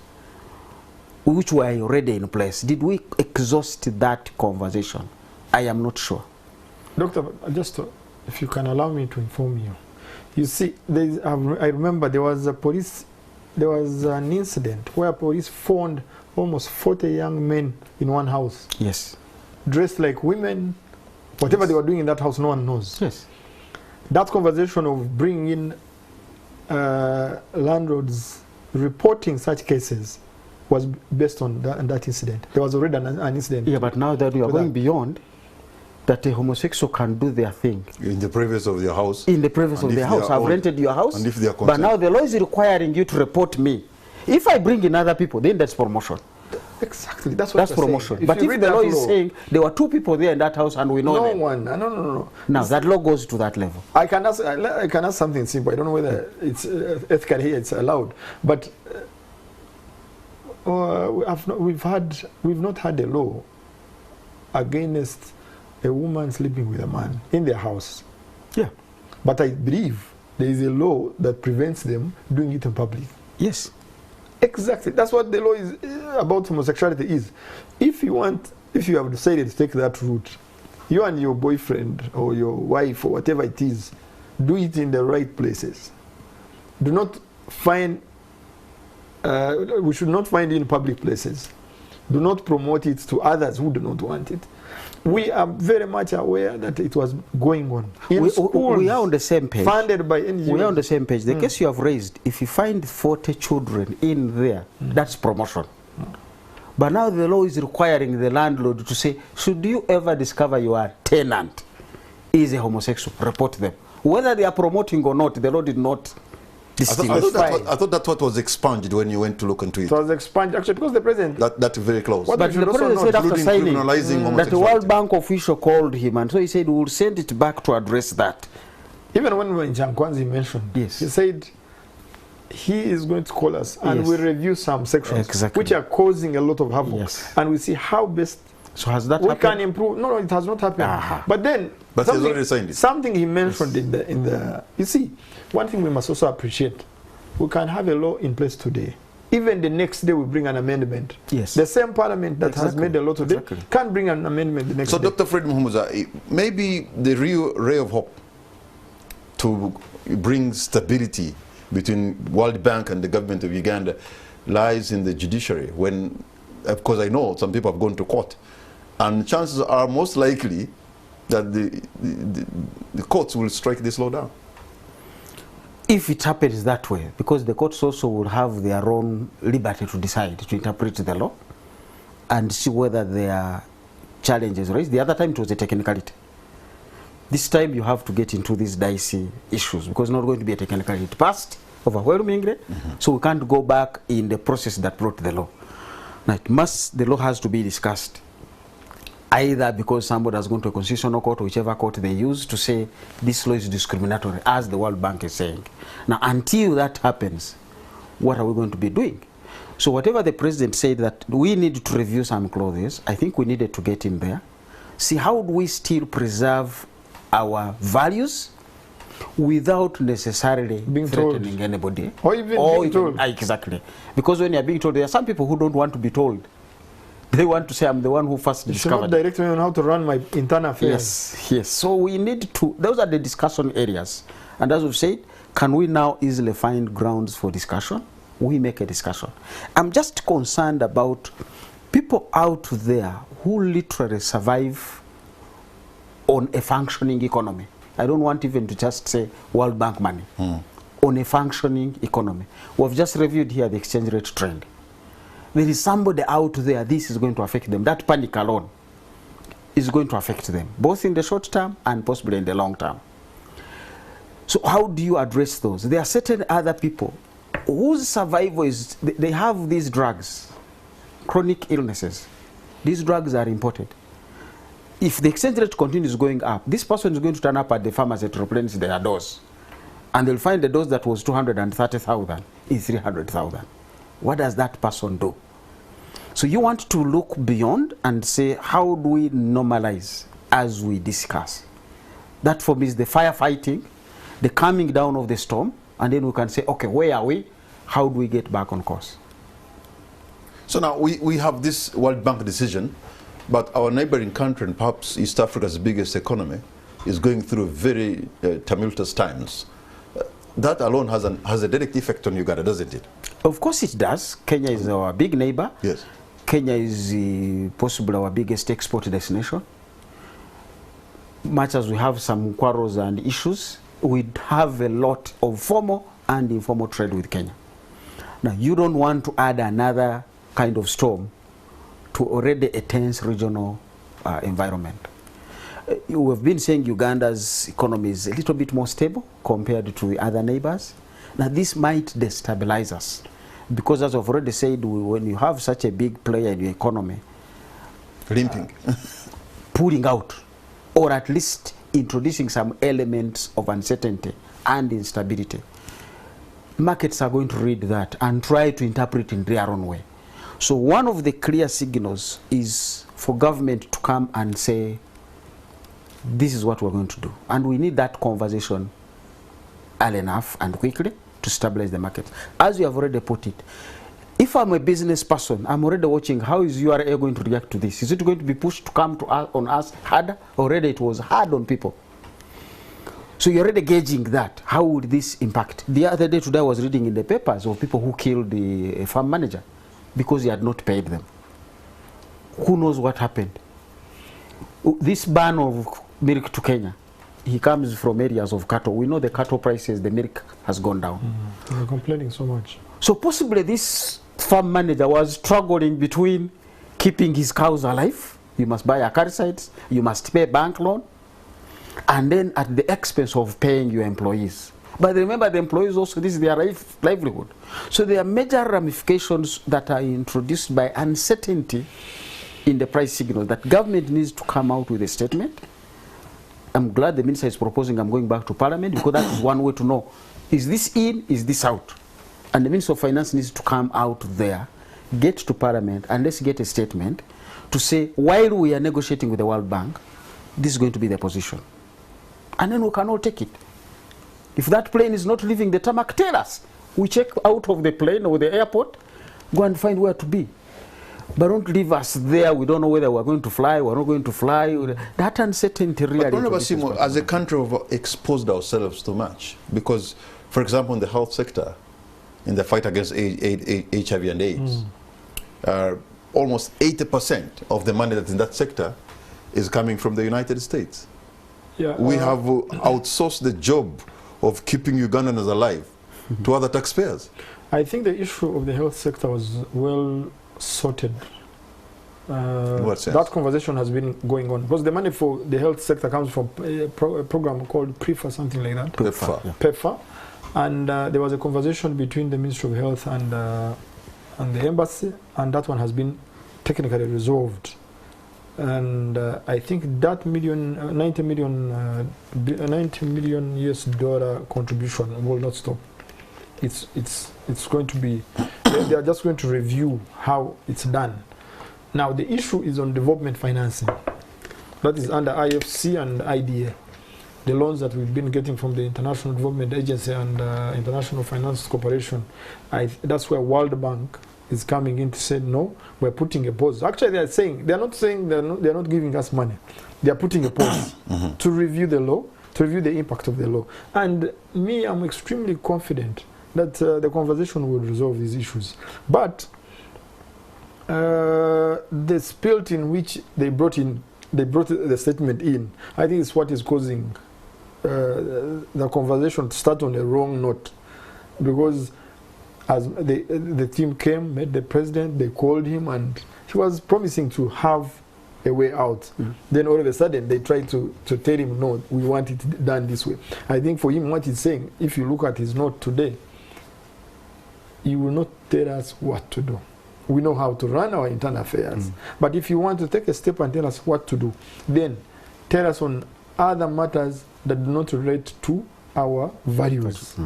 which were already in place, did we exhaust that conversation? I am not sure. Doctor, if you can allow me to inform you. You see, I remember there was an incident where police found almost 40 young men in one house. Yes. Dressed like women. Whatever they were doing in that house, no one knows. Yes. That conversation of bringing in landlords reporting such cases was based on that incident. There was already an incident. Yeah, but now that we are going beyond, that a homosexual can do their thing. In the privacy of their house. In the privacy of their house. I've rented your house, and if they are but now the law is requiring you to report me. If I bring in other people, then that's promotion. Exactly, that's what that's promotion. But if the law is saying there were 2 people there in that house and we know them. No. Now that law goes to that level. I can ask something simple. I don't know whether it's ethical here, it's allowed. But we've not had a law against a woman sleeping with a man in their house. Yeah. But I believe there is a law that prevents them doing it in public. Yes. Exactly. That's what the law is about homosexuality is. If you have decided to take that route, you and your boyfriend or your wife or whatever it is, do it in the right places. Do not find, we should not find it in public places. Do not promote it to others who do not want it. We are very much aware that it was going on. We are on the same page. Funded by NGOs. We are on the same page. The case you have raised, if you find 40 children in there, that's promotion. But now the law is requiring the landlord to say, should you ever discover your tenant is a homosexual, report them. Whether they are promoting or not, the law did not distinguish. I thought that's what was expunged when you went to look into it. It was expunged actually because the president. That's very close. But the president said after signing that the World Bank official called him, and so he said we will send it back to address that. Even when we were in Jankwanzi mentioned, yes, he said he is going to call us and we'll review some sections which are causing a lot of havoc, and we see how best. So has that happened? Can improve. No, it has not happened. But then, something he mentioned in the. You see, one thing we must also appreciate: we can have a law in place today. Even the next day, we bring an amendment. Yes. The same parliament that has made a law today can bring an amendment the next day. So, Dr. Fred Muhumuza, maybe the real ray of hope to bring stability between World Bank and the government of Uganda lies in the judiciary. When, of course, I know some people have gone to court. And chances are most likely that the courts will strike this law down. If it happens that way, because the courts also will have their own liberty to decide, to interpret the law and see whether there are challenges raised. The other time it was a technicality. This time you have to get into these dicey issues because it's not going to be a technicality. It passed overwhelmingly, so we can't go back in the process that brought the law. Now the law has to be discussed. either because somebody has gone to a constitutional court or whichever court they use to say this law is discriminatory, as the World Bank is saying. Now, until that happens, what are we going to be doing? So whatever the president said that we need to review some clauses, I think we needed to get in there. See, how do we still preserve our values without necessarily being threatening told anybody? Or even being told. Exactly. Because when you're being told, there are some people who don't want to be told. They want to say, I'm the one who first discovered. You should not direct me on how to run my internal affairs. Yes, yes. So we need to, those are the discussion areas. And as we've said, can we now easily find grounds for discussion? We make a discussion. I'm just concerned about people out there who literally survive on a functioning economy. I don't want even to just say World Bank money. On a functioning economy. We've just reviewed here the exchange rate trend. There is somebody out there, this is going to affect them. That panic alone is going to affect them, both in the short term and possibly in the long term. So how do you address those? There are certain other people whose survival is, they have these drugs, chronic illnesses. These drugs are imported. If the exchange rate continues going up, this person is going to turn up at the pharmacy to replenish their dose. And they'll find the dose that was 230,000 is 300,000. What does that person do? So you want to look beyond and say, how do we normalize as we discuss? That for me is the firefighting, the calming down of the storm, and then we can say, okay, where are we? How do we get back on course? So now we have this World Bank decision, but our neighboring country, and perhaps East Africa's biggest economy, is going through very tumultuous times. That alone has a direct effect on Uganda, doesn't it? Of course it does. Kenya is our big neighbor. Yes. Kenya is possibly our biggest export destination. Much as we have some quarrels and issues, we have a lot of formal and informal trade with Kenya. Now, you don't want to add another kind of storm to already a tense regional environment. We've been saying Uganda's economy is a little bit more stable compared to the other neighbors. Now, this might destabilize us because, as I've already said, when you have such a big player in your economy, limping, pulling out, or at least introducing some elements of uncertainty and instability, markets are going to read that and try to interpret in their own way. So one of the clear signals is for government to come and say, this is what we're going to do. And we need that conversation early enough and quickly to stabilize the market. As you have already put it, if I'm a business person, I'm already watching how is URA going to react to this. Is it going to be pushed to come to us, on us harder? Already it was hard on people. So you're already gauging that. How would this impact? The other day today I was reading in the papers of people who killed the farm manager because he had not paid them. Who knows what happened? This ban of milk to Kenya, he comes from areas of cattle. We know the cattle prices, the milk has gone down. They're complaining so much. So possibly this farm manager was struggling between keeping his cows alive. You must buy acaricides, you must pay bank loan, and then at the expense of paying your employees. But remember, the employees also, this is their livelihood. So there are major ramifications that are introduced by uncertainty in the price signal that government needs to come out with a statement. I'm glad the minister is proposing I'm going back to Parliament, because that is one way to know, is this in, is this out? And the Minister of Finance needs to come out there, get to Parliament, and let's get a statement to say, while we are negotiating with the World Bank, this is going to be the position. And then we can all take it. If that plane is not leaving the tarmac, tell us. We check out of the plane or the airport, go and find where to be. But don't leave us there. We don't know whether we're going to fly, we're not going to fly. That uncertainty really... But as a country, we've exposed ourselves too much. Because, for example, in the health sector, in the fight against HIV and AIDS, almost 80% of the money that's in that sector is coming from the United States. Yeah, we have outsourced the job of keeping Ugandans alive to other taxpayers. I think the issue of the health sector was well sorted. In what sense? That conversation has been going on, because the money for the health sector comes from a program called PREFA, something like that. PEPFAR. Yeah. PEPFAR. And there was a conversation between the Ministry of Health and the embassy, and that one has been technically resolved. And I think that 90 million US dollar contribution will not stop. It's going to be, they are just going to review how it's done. Now the issue is on development financing. That is under IFC and IDA. The loans that we've been getting from the International Development Agency and International Finance Corporation, that's where World Bank is coming in to say, no, we're putting a pause. Actually, they're not saying they're not giving us money. They're putting a pause to review the law, to review the impact of the law. And me, I'm extremely confident that the conversation will resolve these issues. But the spirit in which they brought the statement in, I think is what is causing the conversation to start on a wrong note, because as the team came, met the president, they called him, and he was promising to have a way out. Then all of a sudden they tried to tell him, no, we want it done this way. I think for him, what he's saying, if you look at his note today, he will not tell us what to do. We know how to run our internal affairs. But if you want to take a step and tell us what to do, then tell us on other matters that do not relate to our values.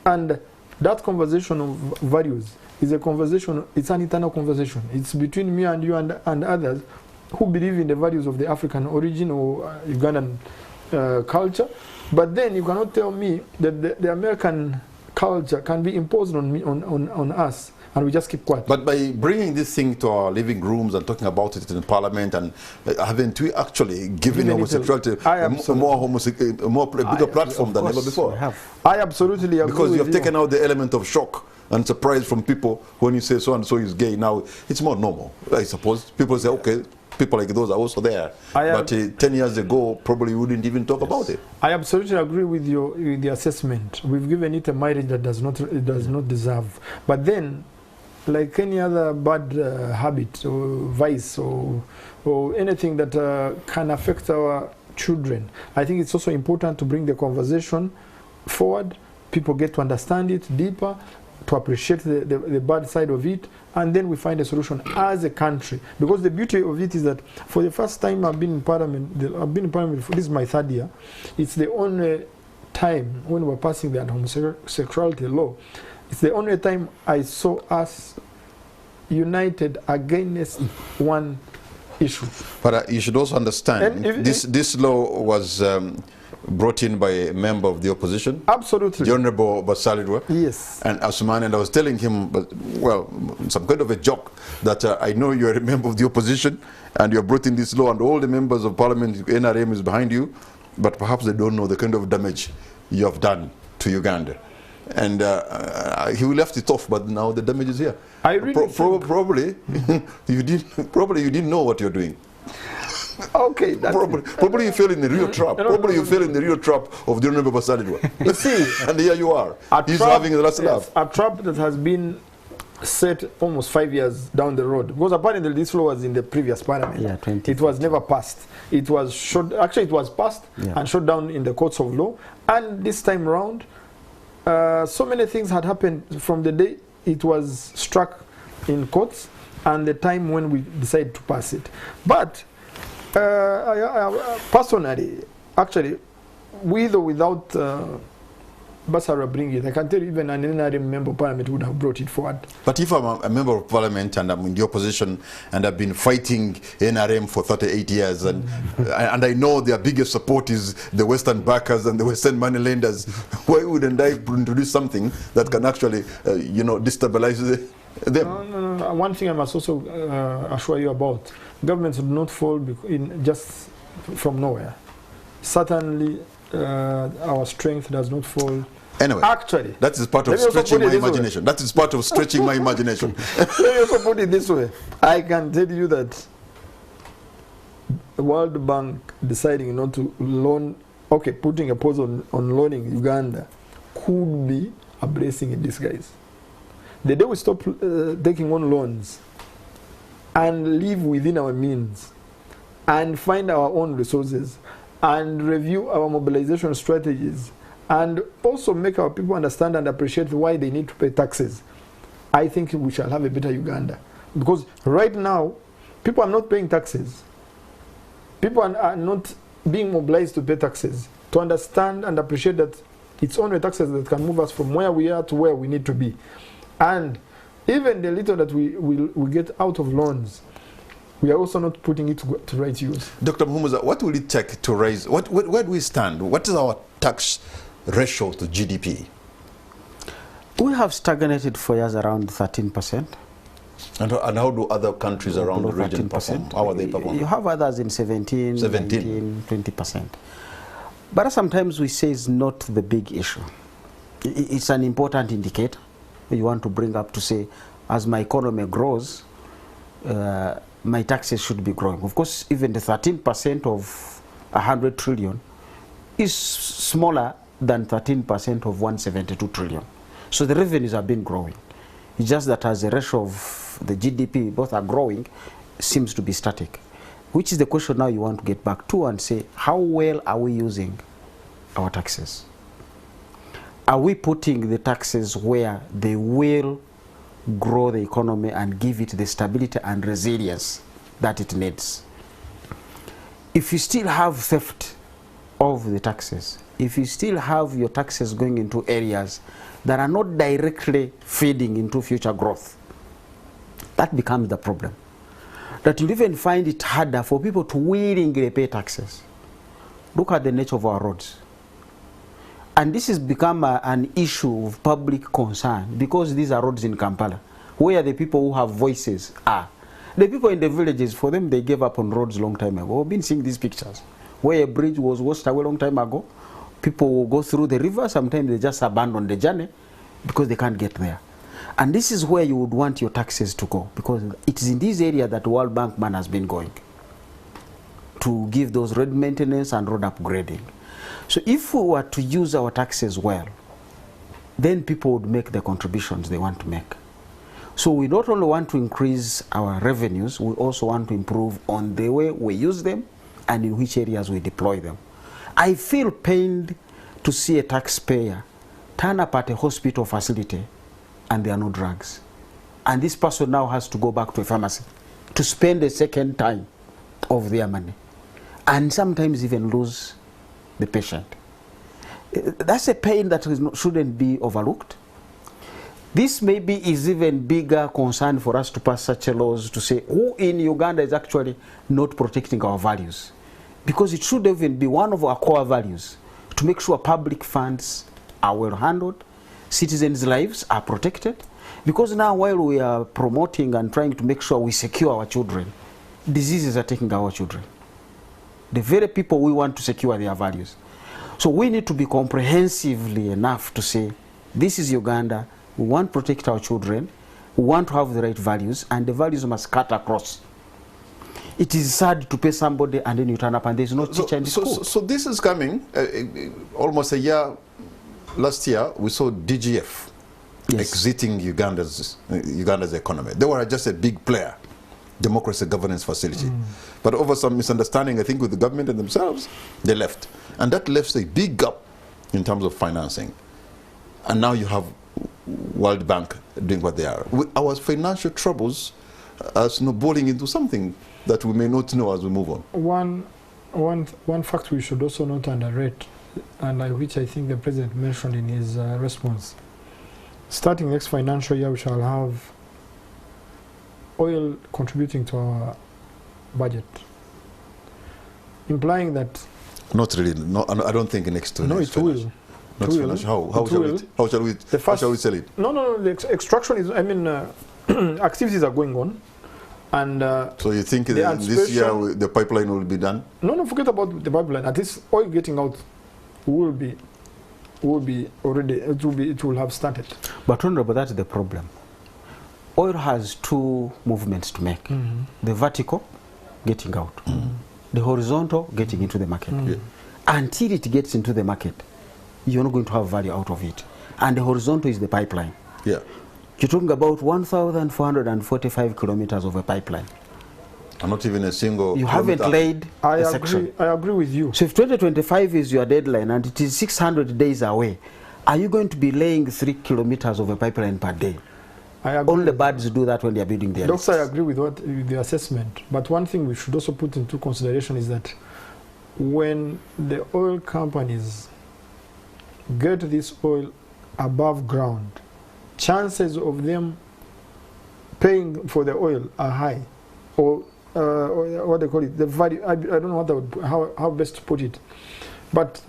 And that conversation of values is a conversation, it's an internal conversation. It's between me and you and others who believe in the values of the African origin or Ugandan culture. But then you cannot tell me that the American culture can be imposed on me, on us, and we just keep quiet. But by bringing this thing to our living rooms and talking about it in Parliament, and haven't we actually given homosexuality a bigger platform than ever before? I absolutely agree. Because you have taken out the element of shock and surprise from people when you say so and so is gay. Now it's more normal, I suppose. People say, okay, people like those are also there. But 10 years ago, probably you wouldn't even talk about it. I absolutely agree with the assessment. We've given it a mileage that it does not deserve. But then, like any other bad habit or vice or anything that can affect our children, I think it's also important to bring the conversation forward. People get to understand it deeper, to appreciate the bad side of it, and then we find a solution as a country. Because the beauty of it is that for the first time I've been in Parliament, this is my third year, it's the only time when we're passing the anti-homosexuality law, it's the only time I saw us united against one issue. But you should also understand, this law was brought in by a member of the opposition. Absolutely. The Honorable Basalirwa. Yes. And Asumani, and I was telling him, well, some kind of a joke, that I know you're a member of the opposition and you're brought in this law and all the members of Parliament, NRM is behind you, but perhaps they don't know the kind of damage you have done to Uganda. And he left it off, but now the damage is here. I really probably you didn't know what you're doing. Okay, probably you fell in the real trap. Probably you fell in the real trap of the Honorable Basalirwa. You see, and here you are. He's having the last laugh. A trap that has been set almost 5 years down the road. Because apparently this law was in the previous parliament. Yeah, it was never passed. It was shot. Actually, it was passed and shot down in the courts of law. And this time around, so many things had happened from the day it was struck in courts and the time when we decided to pass it. But personally, actually, with or without Basara bringing it, I can tell you even an NRM member of parliament would have brought it forward. But if I'm a member of parliament and I'm in the opposition and I've been fighting NRM for 38 years and I know their biggest support is the Western backers and the Western money lenders, why wouldn't I introduce something that can actually, destabilize them? No. One thing I must also assure you about, governments do not fall in just from nowhere. Certainly, our strength does not fall. Anyway, actually, that is part of stretching my imagination. That is part of stretching my imagination. Let me also put it this way. I can tell you that the World Bank deciding not to loan, putting a pause on loaning Uganda could be a blessing in disguise. The day we stop taking on loans and live within our means and find our own resources and review our mobilization strategies and also make our people understand and appreciate why they need to pay taxes, I think we shall have a better Uganda. Because right now, people are not paying taxes. people are not being mobilized to pay taxes, to understand and appreciate that it's only taxes that can move us from where we are to where we need to be. And even the little that we get out of loans, we are also not putting it to right use. Dr. Muhumuza, what will it take to raise, where do we stand? What is our tax ratio to GDP? We have stagnated for years around 13%. And how do other countries around the region perform? How are they performing? You have others in 17, 19, 20%. But sometimes we say it's not the big issue. It's an important indicator you want to bring up to say, as my economy grows, my taxes should be growing. Of course, even the 13% of 100 trillion is smaller than 13% of 172 trillion. So the revenues have been growing. It's just that as the ratio of the GDP, both are growing, seems to be static. Which is the question now you want to get back to and say, how well are we using our taxes? Are we putting the taxes where they will grow the economy and give it the stability and resilience that it needs? If you still have theft of the taxes, if you still have your taxes going into areas that are not directly feeding into future growth, that becomes the problem. That you even find it harder for people to willingly pay taxes. Look at the nature of our roads. And this has become an issue of public concern because these are roads in Kampala, where the people who have voices are. The people in the villages, for them, they gave up on roads a long time ago. We've been seeing these pictures, where a bridge was washed away a long time ago. People will go through the river, sometimes they just abandon the journey because they can't get there. And this is where you would want your taxes to go, because it is in this area that World Bank man has been going to give those road maintenance and road upgrading. So if we were to use our taxes well, then people would make the contributions they want to make. So we not only want to increase our revenues, we also want to improve on the way we use them and in which areas we deploy them. I feel pained to see a taxpayer turn up at a hospital facility and there are no drugs. And this person now has to go back to a pharmacy to spend a second time of their money. And sometimes even lose the patient. That's a pain that shouldn't be overlooked. This maybe is even bigger concern for us to pass such laws to say who in Uganda is actually not protecting our values. Because it should even be one of our core values to make sure public funds are well handled, citizens' lives are protected. Because now while we are promoting and trying to make sure we secure our children, diseases are taking our children. The very people we want to secure their values. So we need to be comprehensively enough to say, this is Uganda, we want to protect our children, we want to have the right values, and the values must cut across. It is sad to pay somebody and then you turn up and there's no teacher in the school. So this is coming, almost a year, last year we saw DGF exiting Uganda's economy. They were just a big player, democracy governance facility. But over some misunderstanding, I think, with the government and themselves, they left. And that left a big gap in terms of financing. And now you have World Bank doing what they are. Our financial troubles are snowballing into something that we may not know as we move on. One fact we should also not underrate, and which I think the President mentioned in his response. Starting next financial year, we shall have oil contributing to our budget, implying that... Not really. No, I don't think next to next it will. Not financial. How shall we sell it? No. The extraction is. I mean, activities are going on, and so you think this year the pipeline will be done? No. Forget about the pipeline. At least oil getting out will be already. It will have started. But Honorable, that's the problem. Oil has two movements to make: the vertical, getting out; the horizontal, getting into the market. Until it gets into the market, you're not going to have value out of it. And the horizontal is the pipeline. Yeah. You're talking about 1,445 kilometers of a pipeline. And not even a single... You haven't laid a section. I agree with you. So if 2025 is your deadline and it is 600 days away, are you going to be laying 3 kilometers of a pipeline per day? I agree. Only birds do that when they are building their nests. Doctor, I agree with the assessment. But one thing we should also put into consideration is that when the oil companies get this oil above ground, chances of them paying for the oil are high, or what they call it, the value. I don't know what that would, how best to put it. But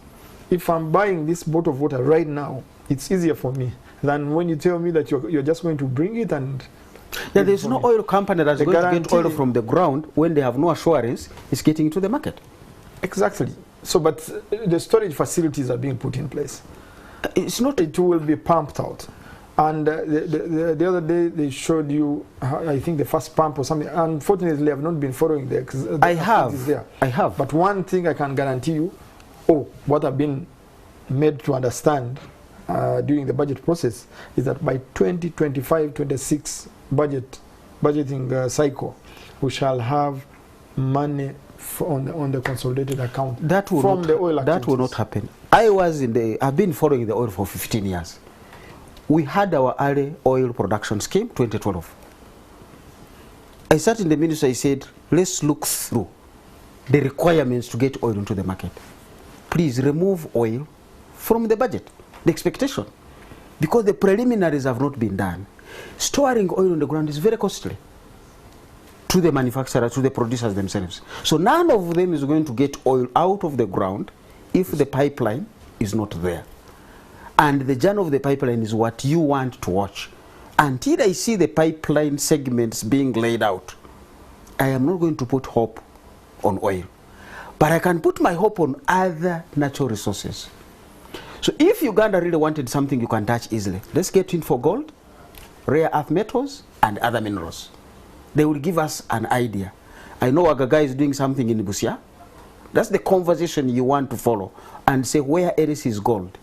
if I'm buying this bottle of water right now, it's easier for me than when you tell me that you're just going to bring it and. Yeah, there's no oil company that's going to get oil from the ground when they have no assurance it's getting into the market. Exactly. So, but the storage facilities are being put in place. It's not. It will be pumped out. And the other day they showed you, I think the first pump or something. Unfortunately, I've not been following the I have. But one thing I can guarantee you, what I've been made to understand during the budget process is that by 2025-26 budgeting cycle, we shall have money on the consolidated account that will from not, the oil activities. That will not happen. I've been following the oil for 15 years. We had our early oil production scheme, 2012. I sat in the ministry, I said, let's look through the requirements to get oil into the market. Please remove oil from the budget, the expectation. Because the preliminaries have not been done. Storing oil on the ground is very costly to the manufacturers, to the producers themselves. So none of them is going to get oil out of the ground if the pipeline is not there. And the journey of the pipeline is what you want to watch. Until I see the pipeline segments being laid out, I am not going to put hope on oil. But I can put my hope on other natural resources. So if Uganda really wanted something you can touch easily, let's get in for gold, rare earth metals, and other minerals. They will give us an idea. I know Agaga is doing something in Busia. That's the conversation you want to follow and say where else is gold.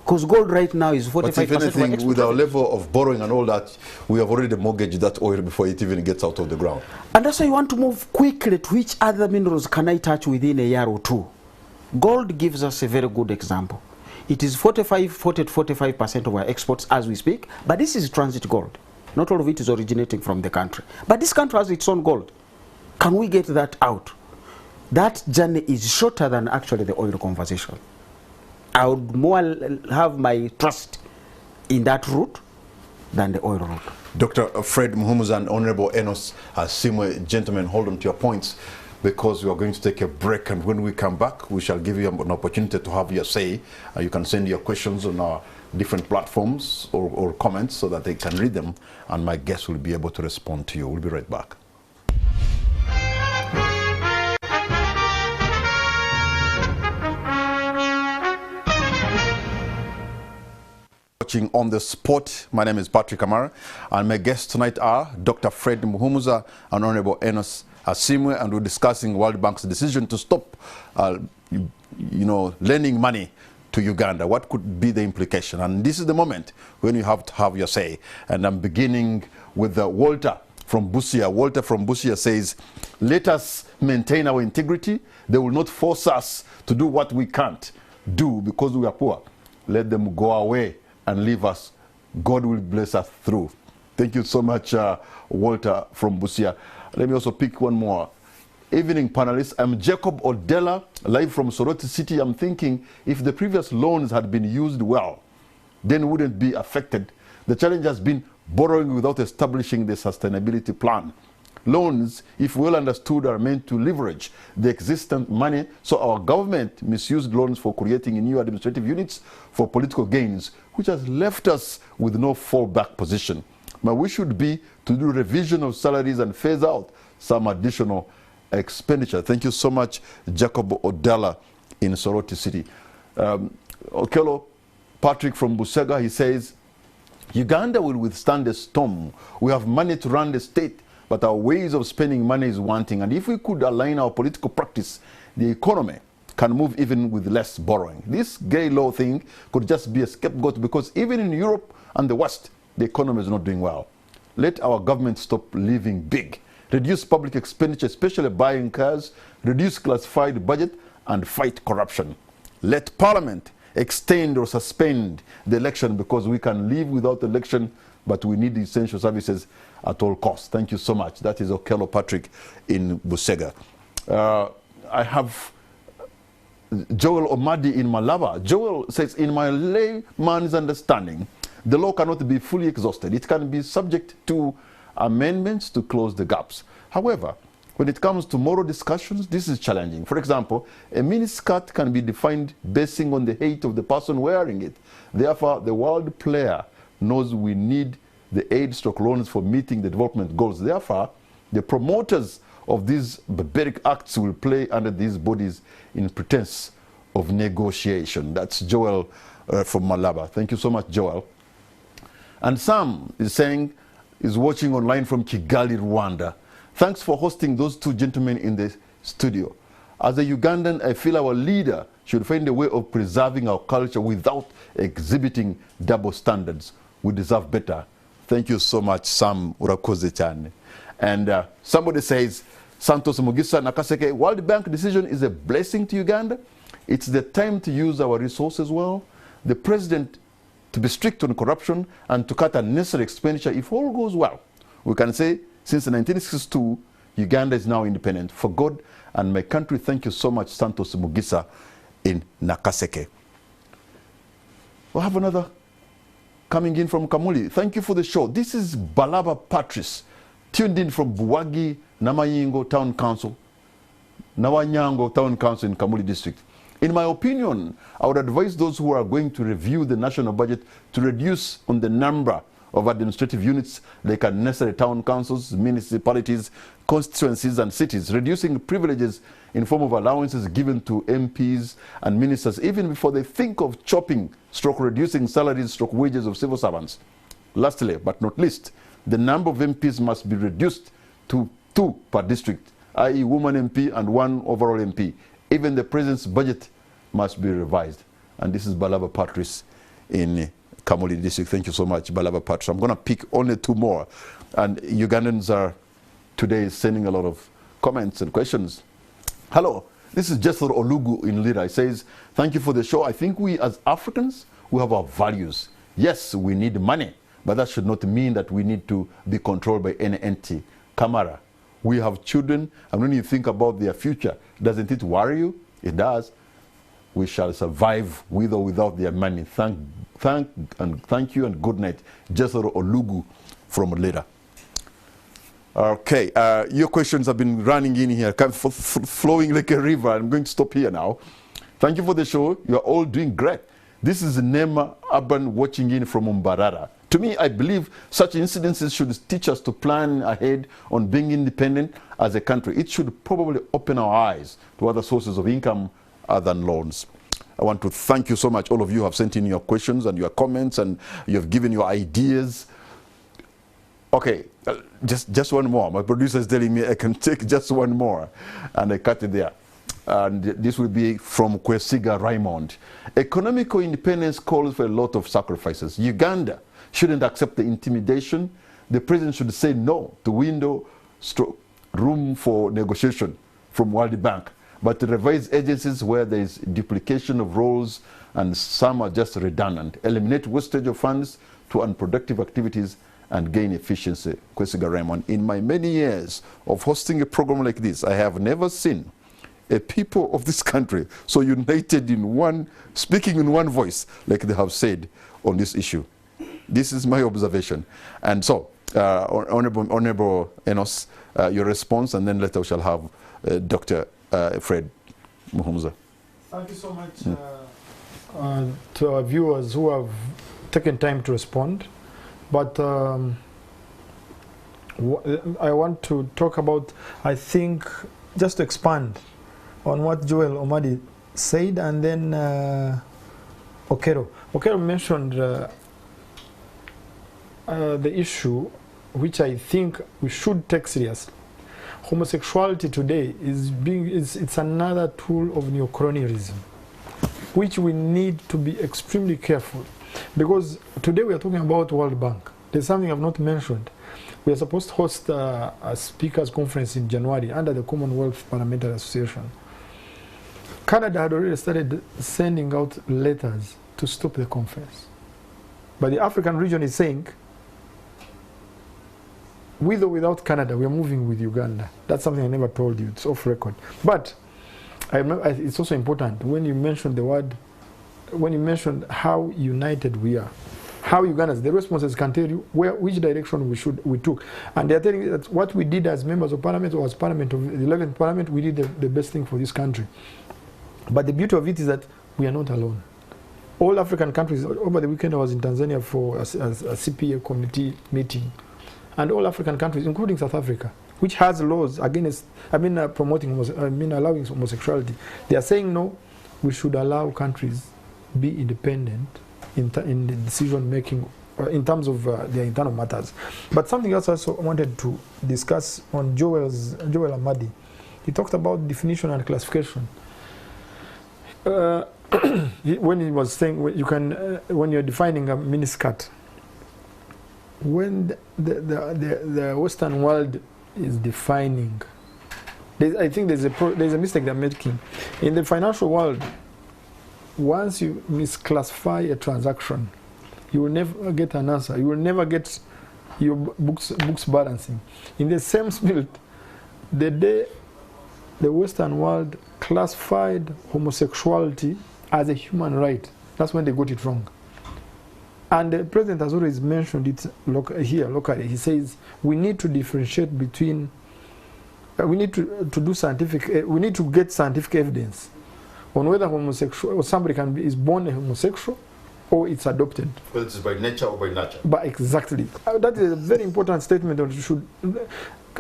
Because gold right now is 45% but if anything, with our level of borrowing and all that, we have already mortgaged that oil before it even gets out of the ground. And that's why you want to move quickly to which other minerals can I touch within a year or two. Gold gives us a very good example. It is 40 to 45% of our exports as we speak, but this is transit gold. Not all of it is originating from the country. But this country has its own gold. Can we get that out? That journey is shorter than actually the oil conversation. I would more have my trust in that route than the oil route. Dr. Fred Muhumuza and Honorable Enos Asimwe, gentlemen, hold on to your points because we are going to take a break, and when we come back, we shall give you an opportunity to have your say. You can send your questions on our different platforms or comments so that they can read them, and my guests will be able to respond to you. We'll be right back. Watching On the Spot, my name is Patrick Amara, and my guests tonight are Dr. Fred Muhumuza and Honorable Enos Asimwe, and we're discussing World Bank's decision to stop, lending money to Uganda. What could be the implication? And this is the moment when you have to have your say. And I'm beginning with Walter from Busia. Walter from Busia says, let us maintain our integrity. They will not force us to do what we can't do because we are poor. Let them go away and leave us. God will bless us through. Thank you so much, Walter from Busia. Let me also pick one more. Evening panelists, I'm Jacob Odella, live from Soroti City. I'm thinking if the previous loans had been used well, then wouldn't be affected. The challenge has been borrowing without establishing the sustainability plan. Loans, if well understood, are meant to leverage the existing money, so our government misused loans for creating new administrative units for political gains, which has left us with no fallback position. My wish would be to do revision of salaries and phase out some additional expenditure. Thank you so much, Jacob Odella in Soroti City. Okello Patrick from Busega, he says, Uganda will withstand the storm. We have money to run the state, but our ways of spending money is wanting. And if we could align our political practice, the economy can move even with less borrowing. This gay law thing could just be a scapegoat because even in Europe and the West, the economy is not doing well. Let our government stop living big. Reduce public expenditure, especially buying cars, reduce classified budget, and fight corruption. Let Parliament extend or suspend the election because we can live without election but we need essential services at all costs. Thank you so much. That is Okello Patrick in Busega. I have Joel Omadi in Malaba. Joel says, in my layman's understanding, the law cannot be fully exhausted. It can be subject to amendments to close the gaps. However, when it comes to moral discussions, this is challenging. For example, a miniskirt can be defined basing on the height of the person wearing it. Therefore, the world player knows we need the aid/loans for meeting the development goals. Therefore, the promoters of these barbaric acts will play under these bodies in pretense of negotiation. That's Joel from Malaba. Thank you so much, Joel. And Sam is saying, is watching online from Kigali, Rwanda. Thanks for hosting those two gentlemen in the studio. As a Ugandan, I feel our leader should find a way of preserving our culture without exhibiting double standards. We deserve better. Thank you so much, Sam Urakoze Chane. And somebody says, Santos Mugisa Nakaseke, World Bank decision is a blessing to Uganda. It's the time to use our resources well. The president to be strict on corruption and to cut unnecessary expenditure. If all goes well, we can say since 1962, Uganda is now independent. For God and my country, thank you so much, Santos Mugisa in Nakaseke. We'll have another coming in from Kamuli. Thank you for the show. This is Balaba Patrice, tuned in from Buwagi, Namayingo Town Council, Nawanyango Town Council in Kamuli District. In my opinion, I would advise those who are going to review the national budget to reduce on the number of administrative units like unnecessary town councils, municipalities, constituencies and cities, reducing privileges in form of allowances given to MPs and ministers even before they think of chopping reducing salaries wages of civil servants. Lastly, but not least, the number of MPs must be reduced to 2 per district, i.e. woman MP and 1 overall MP. Even the president's budget must be revised. And this is Balaba Patrice in Kamuli District. Thank you so much, Balaba Patrice. I'm going to pick only 2 more. And Ugandans are today sending a lot of comments and questions. Hello, this is Jethro Olugu in Lira. He says, thank you for the show. I think we as Africans, we have our values. Yes, we need money, but that should not mean that we need to be controlled by any entity. Kamara, we have children, and when you think about their future, doesn't it worry you? It does. We shall survive with or without their money. Thank you and good night. Jethro Olugu from Lira. Okay, your questions have been running in here, flowing like a river. I'm going to stop here now. Thank you for the show. You are all doing great. This is Nema Urban watching in from Umbarara. To me, I believe such incidences should teach us to plan ahead on being independent as a country. It should probably open our eyes to other sources of income other than loans. I want to thank you so much. All of you have sent in your questions and your comments, and you have given your ideas. Okay, just one more. My producer is telling me I can take just one more, and I cut it there. And this will be from Kwesiga Raymond. Economical independence calls for a lot of sacrifices. Uganda shouldn't accept the intimidation. The president should say no to room for negotiation from World Bank, but to revise agencies where there is duplication of roles and some are just redundant. Eliminate wastage of funds to unproductive activities and gain efficiency. Kwesiga Raymond, in my many years of hosting a program like this, I have never seen a people of this country so united in one, speaking in one voice like they have said on this issue. This is my observation. And so, Honorable Enos, your response, and then later we shall have Dr. Fred Muhumuza. Thank you so much to our viewers who have taken time to respond. But I want to talk about, I think, just to expand on what Joel Omadi said, and then Okero. Okero mentioned the issue which I think we should take seriously. Homosexuality today it's another tool of neocolonialism, which we need to be extremely careful. Because today we are talking about World Bank. There's something I've not mentioned. We are supposed to host a speakers conference in January under the Commonwealth Parliamentary Association. Canada had already started sending out letters to stop the conference. But the African region is saying, with or without Canada, we are moving with Uganda. That's something I never told you. It's off record. But I remember it's also important when you mentioned the word, when you mentioned how united we are, how Ugandans, the responses can tell you which direction we took. And they're telling you that what we did as members of parliament or as parliament of the 11th parliament, we did the best thing for this country. But the beauty of it is that we are not alone. All African countries, over the weekend I was in Tanzania for a CPA community meeting. And all African countries, including South Africa, which has laws against, allowing homosexuality, they are saying no, we should allow countries be independent in the decision making in terms of their internal matters. But something else I also wanted to discuss on Joel Amadi. He talked about definition and classification. When he was saying you can, when you're defining a miniskirt, when the Western world is defining, I think there's a mistake they're making. In the financial world, once you misclassify a transaction, you will never get an answer. You will never get your books balancing. In the same spirit, the day the Western world classified homosexuality as a human right, that's when they got it wrong. And the president has always mentioned it here locally. He says we need to differentiate between, we need to do scientific, we need to get scientific evidence on whether homosexual or somebody is born a homosexual or it's adopted. Whether it's by nature or by nurture. But exactly. That is a very important statement that we should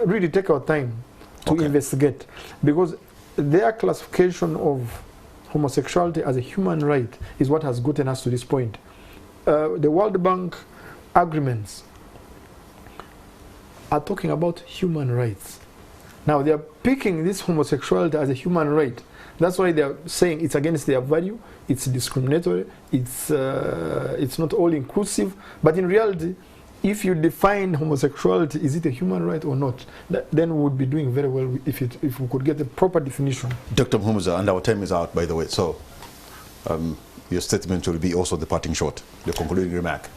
really take our time to investigate, because their classification of homosexuality as a human right is what has gotten us to this point. The World Bank agreements are talking about human rights. Now they are picking this homosexuality as a human right. That's why they are saying it's against their value, it's discriminatory, it's not all inclusive. But in reality, if you define homosexuality, is it a human right or not? Then we would be doing very well if we could get a proper definition. Dr. Muhumuza, and our time is out, by the way, so your statement will be also the parting shot, the concluding remark.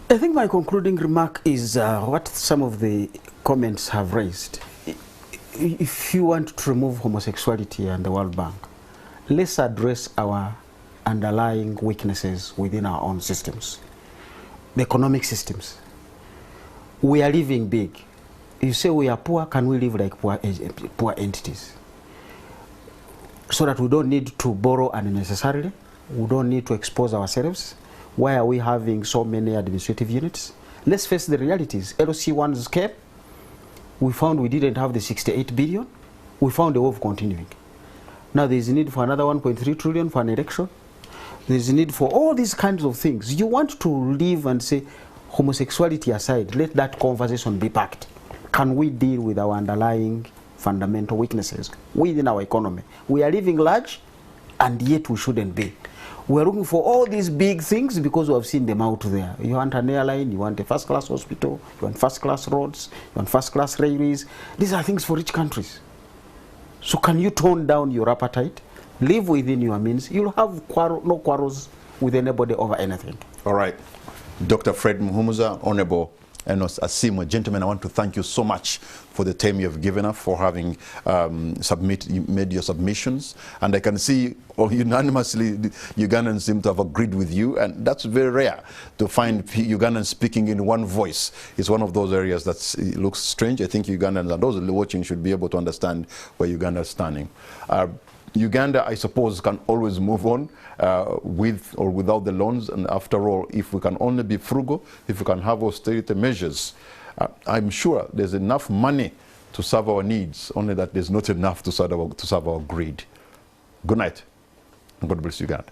I think my concluding remark is what some of the comments have raised. If you want to remove homosexuality and the World Bank, let's address our underlying weaknesses within our own systems, the economic systems. We are living big. You say we are poor, can we live like poor entities? So that we don't need to borrow unnecessarily, we don't need to expose ourselves. Why are we having so many administrative units? Let's face the realities. LC1's came, we found we didn't have the 68 billion, we found a way of continuing. Now there's a need for another 1.3 trillion for an election. There's a need for all these kinds of things. You want to live and say, homosexuality aside, let that conversation be packed. Can we deal with our underlying fundamental weaknesses within our economy? We are living large, and yet we shouldn't be. We're looking for all these big things because we have seen them out there. You want an airline, you want a first-class hospital, you want first-class roads, you want first-class railways. These are things for rich countries. So can you tone down your appetite, live within your means? You'll have no quarrels with anybody over anything. All right. Dr. Fred Muhumuza, Honorable Enos Asimwe. Gentlemen, I want to thank you so much for the time you have given us, for having made your submissions. And I can see unanimously Ugandans seem to have agreed with you, and that's very rare to find Ugandans speaking in one voice. It's one of those areas that looks strange. I think Ugandans and those watching should be able to understand where Uganda is standing. Uganda, I suppose, can always move on with or without the loans. And after all, if we can only be frugal, if we can have austerity measures, I'm sure there's enough money to serve our needs, only that there's not enough to serve our greed. Good night, and God bless Uganda.